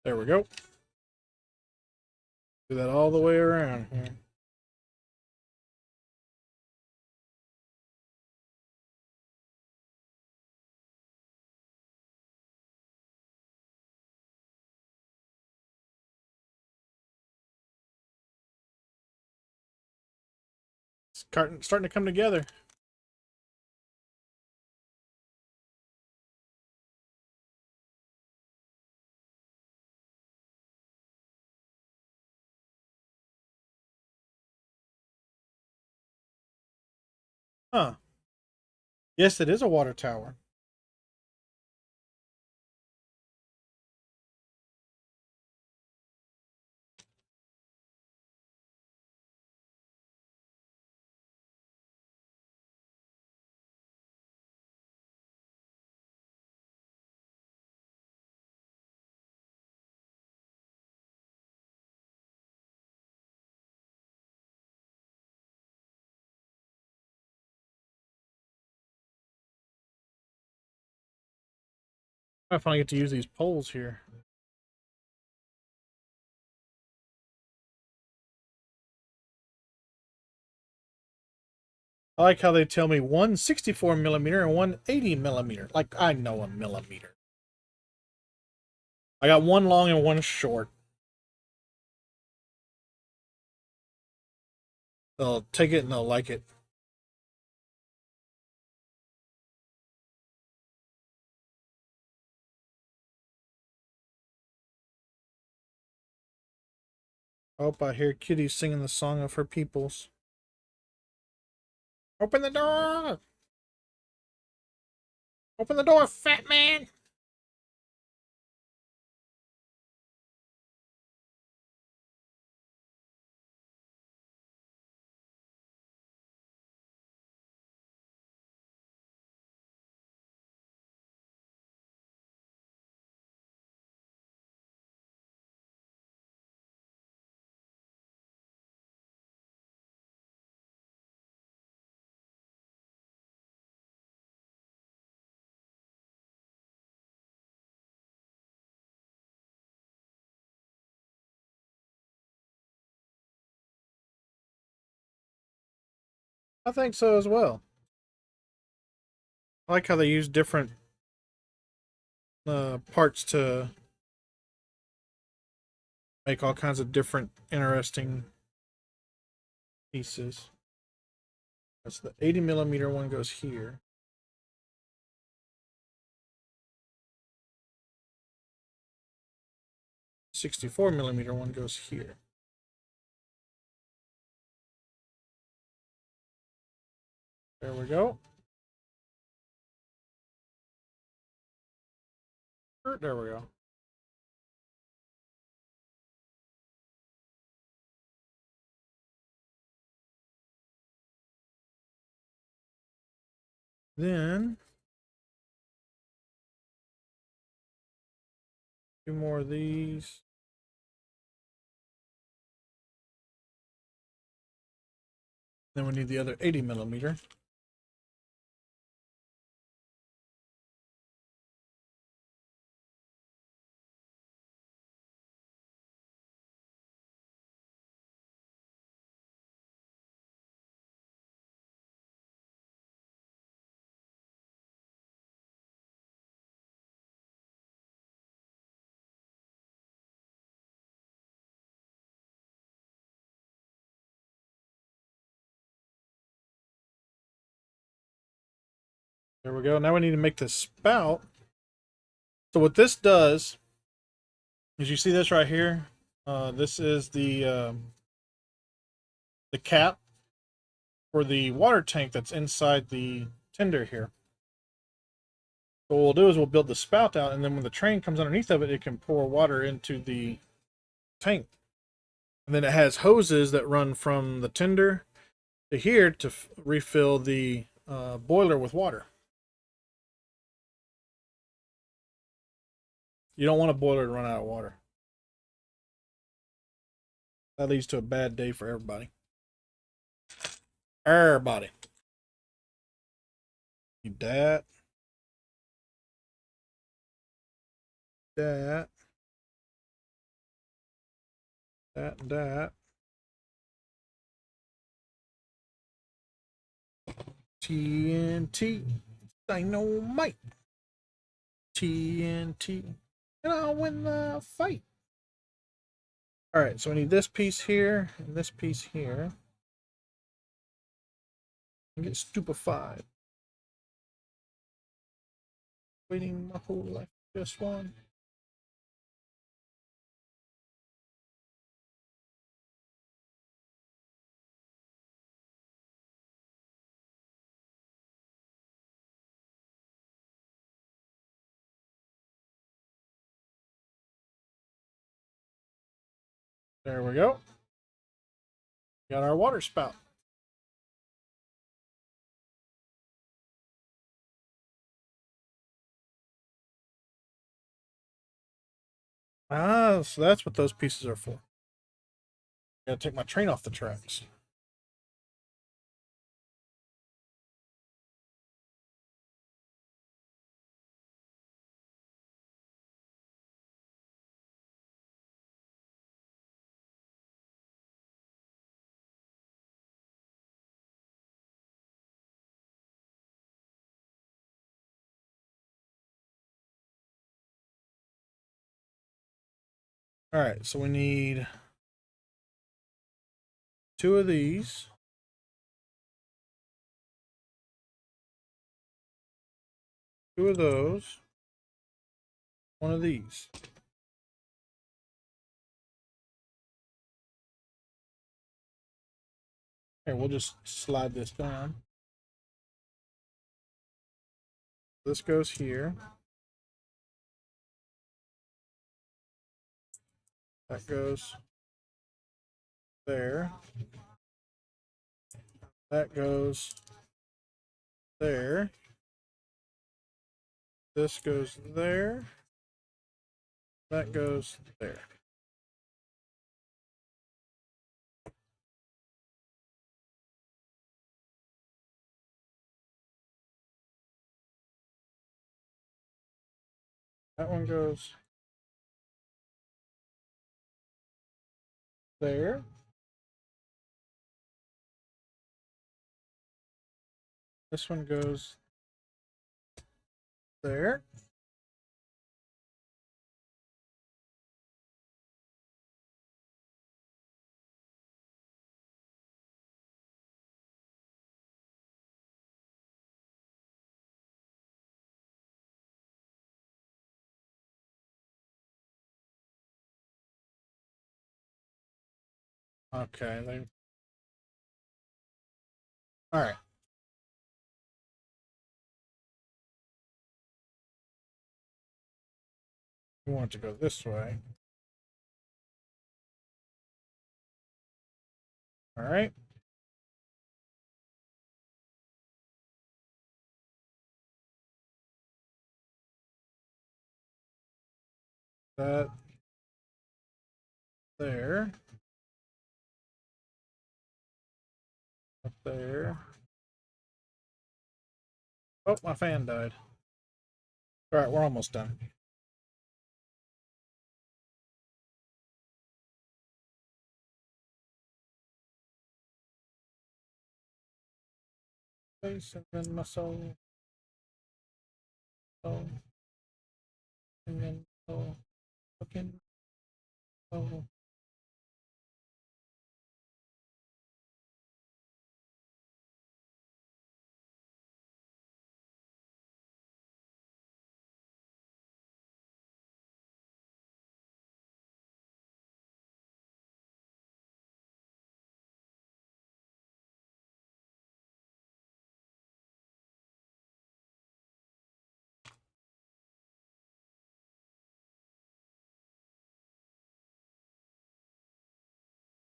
There we go. Do that all the way around here. It's starting to come together. Huh. Yes, it is a water tower. I finally get to use these poles here. I like how they tell me 164 millimeter and 180 millimeter. Like I know a millimeter. I got one long and one short. They'll take it and they'll like it. Oh, I hear Kitty singing the song of her peoples. Open the door! Open the door, fat man! I think so as well. I like how they use different parts to make all kinds of different interesting pieces. That's the 80 millimeter one goes here. '64 millimeter one goes here. There we go. There we go. Then, 2 more of these. Then we need the other 80 millimeter. There we go. Now we need to make the spout. So what this does is, you see this right here. This is the cap for the water tank that's inside the tender here. So what we'll do is we'll build the spout out, and then when the train comes underneath of it, it can pour water into the tank. And then it has hoses that run from the tender to here to refill the boiler with water. You don't want a boiler to run out of water. That leads to a bad day for everybody. Everybody. Need that. That. That. TNT. Dynamite. TNT. And I'll win the fight. Alright, so we need this piece here and this piece here. And get stupefied. Waiting my whole life for just one. There we go. Got our water spout. Ah, so that's what those pieces are for. Gotta take my train off the tracks. Alright, so we need 2 of these. 2 of those. 1 of these. Okay, we'll just slide this down. This goes here. That goes there. That goes there. This goes there. That goes there. That one goes there. This one goes there. Okay. All right. We want it to go this way. All right. That there. Up there. Oh, my fan died. All right, we're almost done. Face and then my soul. Soul. And then soul. Looking. Soul.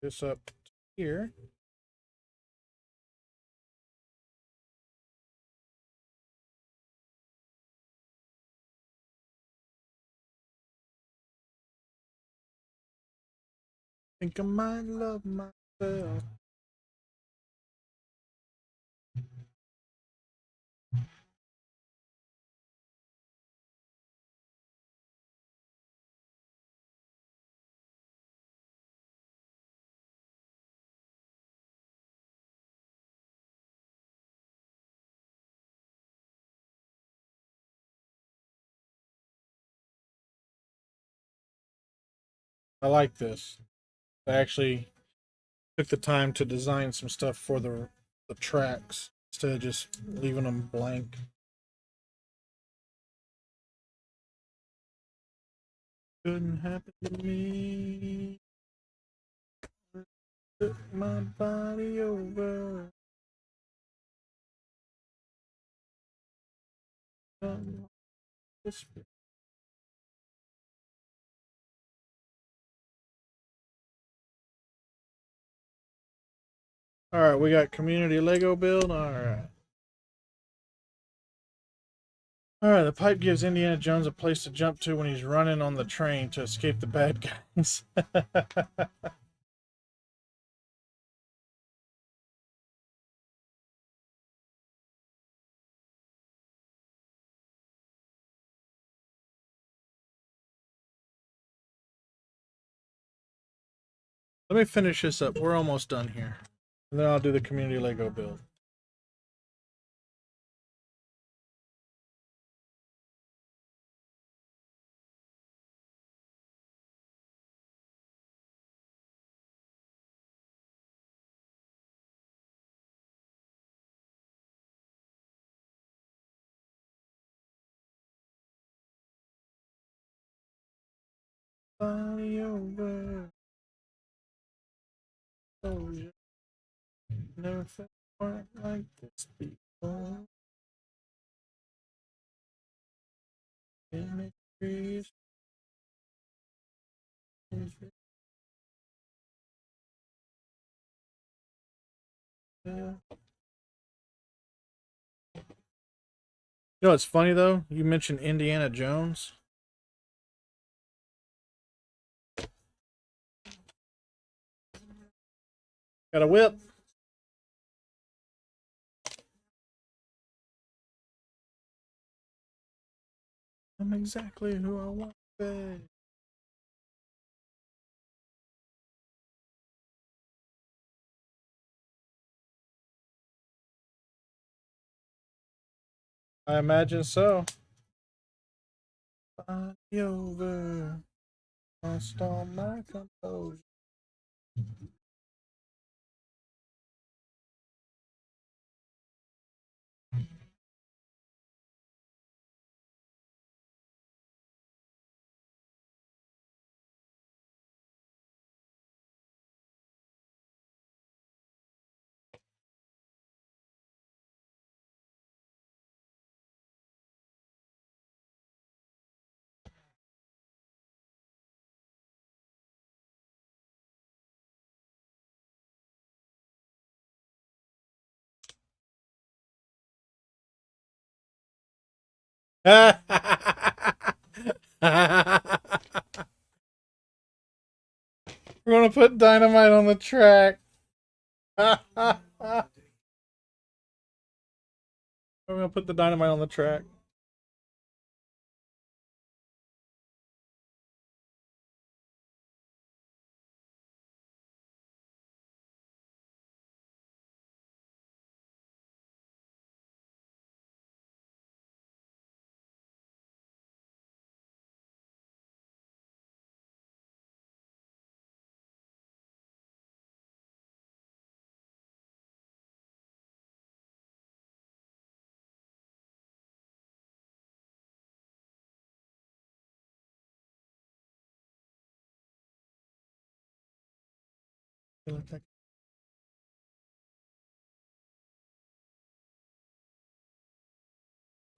This up here. Think I might love myself. I like this. I actually took the time to design some stuff for the tracks instead of just leaving them blank. Couldn't happen to me. Took my body over. All right, we got community Lego build. All right. All right, the pipe gives Indiana Jones a place to jump to when he's running on the train to escape the bad guys. Let me finish this up. We're almost done here. And then I'll do the community Lego build. Body over. Soldier. Never felt quite like this before. Imageries. You know what's funny though? You mentioned Indiana Jones. Got a whip. I'm exactly who I want to be. I imagine so. Body over. Lost all my composure. We're gonna put dynamite on the track. We're gonna put the dynamite on the track.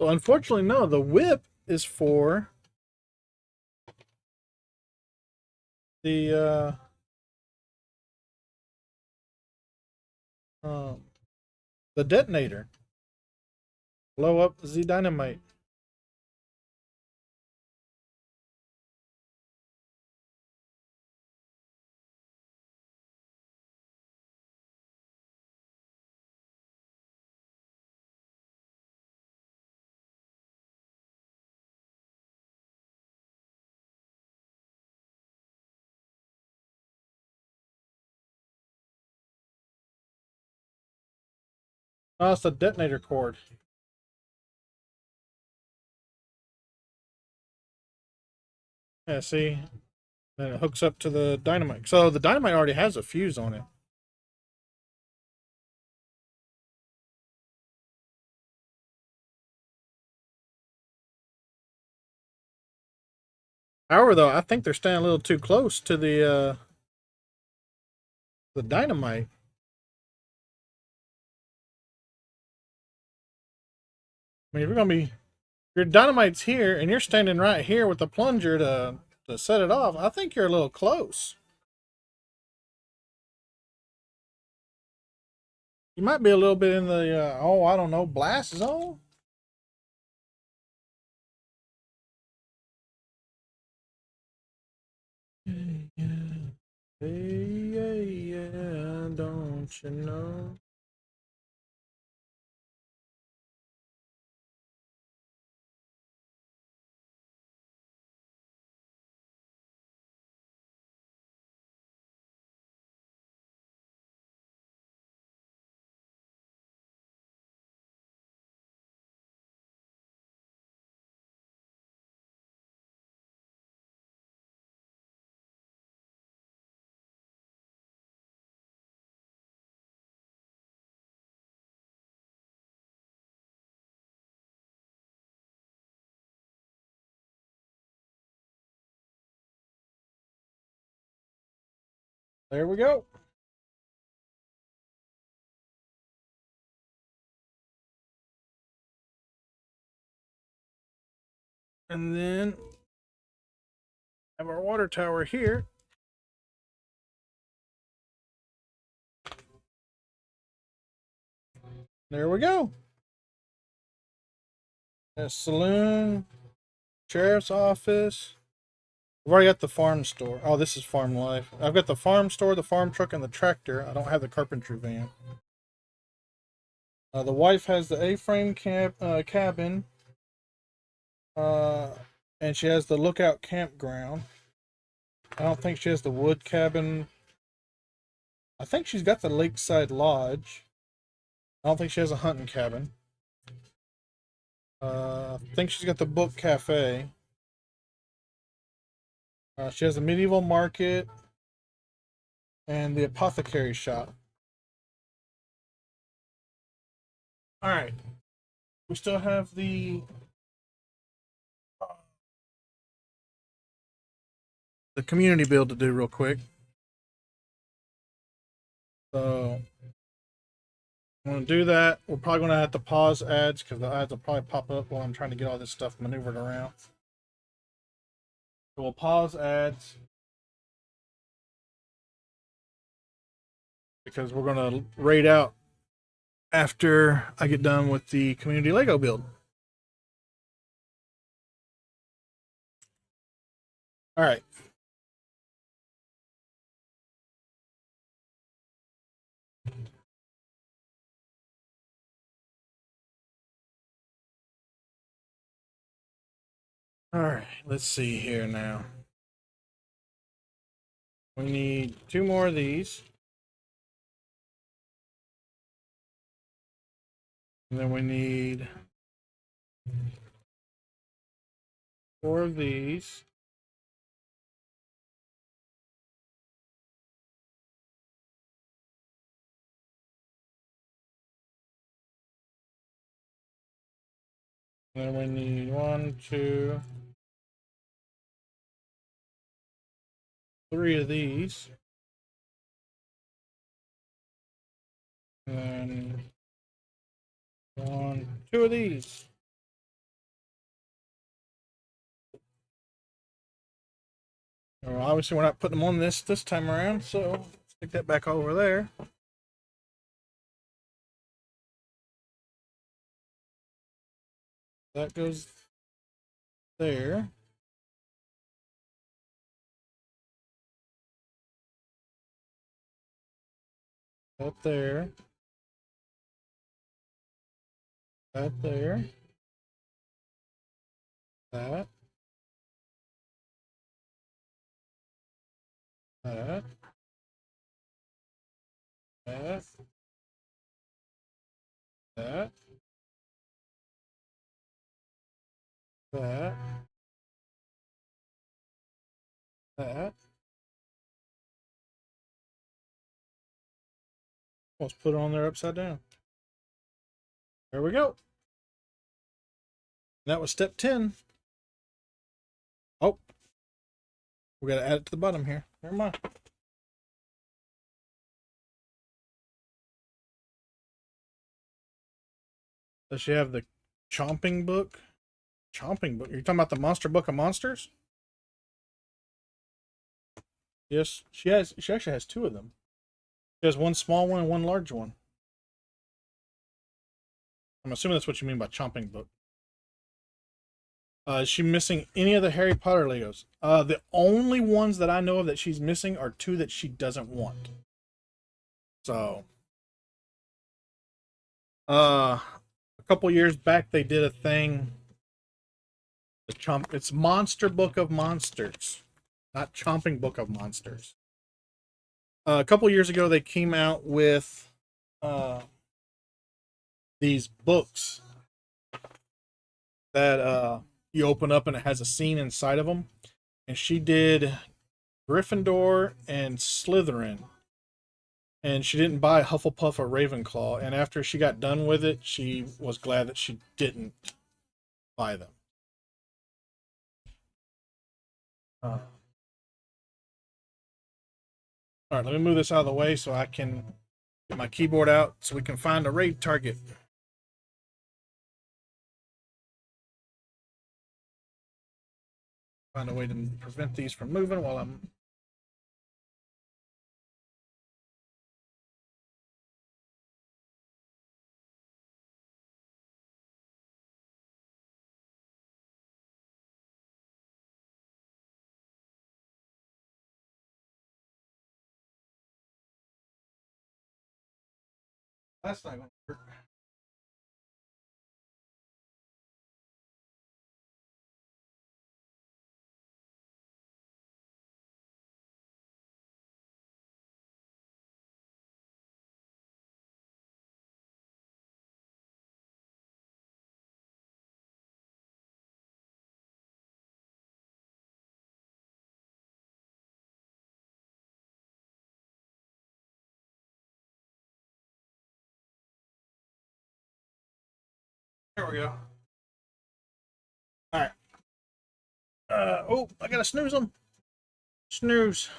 So unfortunately, no. The whip is for the the detonator. Blow up the dynamite. Oh, it's the detonator cord. Yeah, see? Then it hooks up to the dynamite. So the dynamite already has a fuse on it. However, though, I think they're staying a little too close to the dynamite. I mean, if you're gonna be your dynamite's here and you're standing right here with the plunger to set it off, I think you're a little close. You might be a little bit in the oh, I don't know, blast zone. Yeah, yeah, yeah, don't you know? There we go. And then have our water tower here. There we go. A saloon, sheriff's office. We've already got the farm store. Oh, this is farm life. I've got the farm store, the farm truck, and the tractor. I don't have the carpentry van. The wife has the A-frame cabin, uh, and she has the lookout campground. I don't think she has the wood cabin. I think she's got the lakeside lodge. I don't think she has a hunting cabin. I think she's got the book cafe. She has a medieval market and the apothecary shop. All right. We still have the community build to do real quick. So I'm going to do that. We're probably going to have to pause ads because the ads will probably pop up while I'm trying to get all this stuff maneuvered around. So we'll pause ads because we're going to raid out after I get done with the community Lego build. All right. All right, let's see here now. We need 2 more of these. And then we need 4 of these. And then we need 1, 2, 3 of these. And 1, 2 of these. Well, obviously, we're not putting them on this time around, so stick that back over there. That goes there. That there. That there. That. That. That. That. That. That. Let's put it on there upside down. There we go. That was step 10. Oh, we got to add it to the bottom here. Never mind. Does she have the chomping book? Chomping book? You're talking about the Monster Book of Monsters? Yes, she has. She actually has 2 of them. She has one small one and one large one. I'm assuming that's what you mean by chomping book. Is she missing any of the Harry Potter Legos? The only ones that I know of that she's missing are 2 that she doesn't want. So, a couple years back, they did a thing. It's Monster Book of Monsters, not Chomping Book of Monsters. A couple years ago, they came out with these books that you open up and it has a scene inside of them. And she did Gryffindor and Slytherin. And she didn't buy Hufflepuff or Ravenclaw. And after she got done with it, she was glad that she didn't buy them. All right, let me move this out of the way so I can get my keyboard out so we can find a raid target. Find a way to prevent these from moving while I'm... That's not going to work. There we go. All right. Oh, I gotta snooze them. Snooze.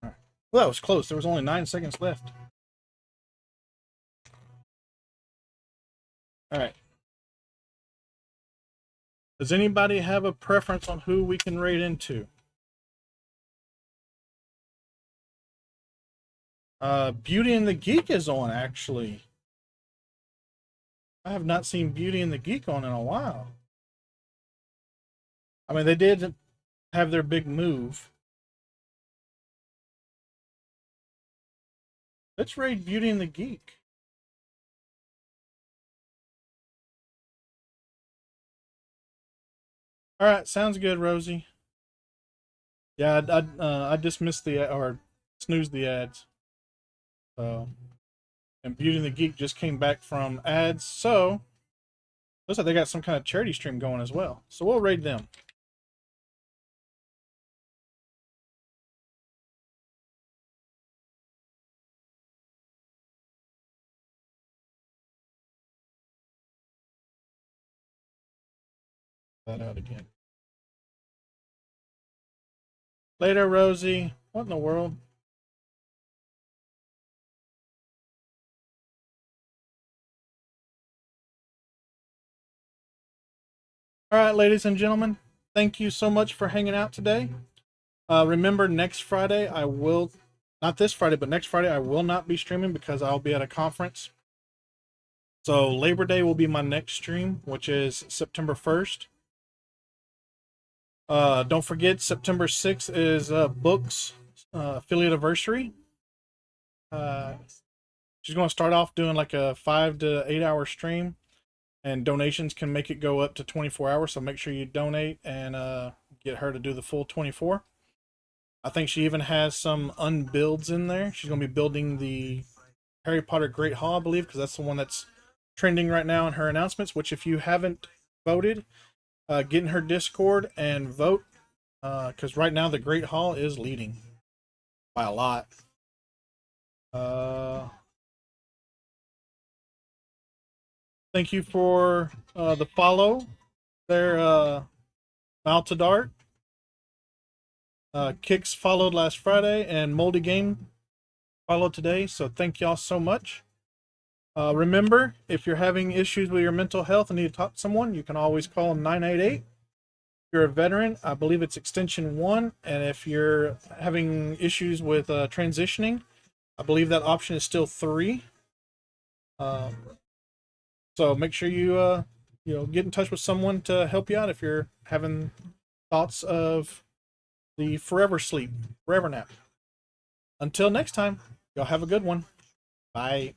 All right. Well, that was close. There was only 9 seconds left. All right. Does anybody have a preference on who we can raid into? Beauty and the Geek is on, actually. I have not seen Beauty and the Geek on in a while. I mean, they did have their big move. Let's raid Beauty and the Geek. All right, sounds good, Rosie. Yeah, I dismissed the or snoozed the ads. So, and Beauty and the Geek just came back from ads, so looks like they got some kind of charity stream going as well. So we'll raid them. That out again. Later, Rosie. What in the world? All right, ladies and gentlemen, thank you so much for hanging out today. Remember, next Friday, I will, not this Friday, but next Friday, I will not be streaming because I'll be at a conference. So Labor Day will be my next stream, which is September 1st. Don't forget, September 6th is Book's affiliate anniversary. She's going to start off doing like a 5 to 8 hour stream, and donations can make it go up to 24 hours. So make sure you donate and get her to do the full 24. I think she even has some unbuilds in there. She's going to be building the Harry Potter Great Hall, I believe, because that's the one that's trending right now in her announcements. Which, if you haven't voted, get in her Discord and vote, because right now the Great Hall is leading by a lot. Thank you for the follow there, Maltadart. Kicks followed last Friday, and Moldy Game followed today. So thank y'all so much. Remember, if you're having issues with your mental health and need to talk to someone, you can always call 988. If you're a veteran, I believe it's extension 1. And if you're having issues with transitioning, I believe that option is still 3. So make sure you get in touch with someone to help you out if you're having thoughts of the forever sleep, forever nap. Until next time, y'all have a good one. Bye.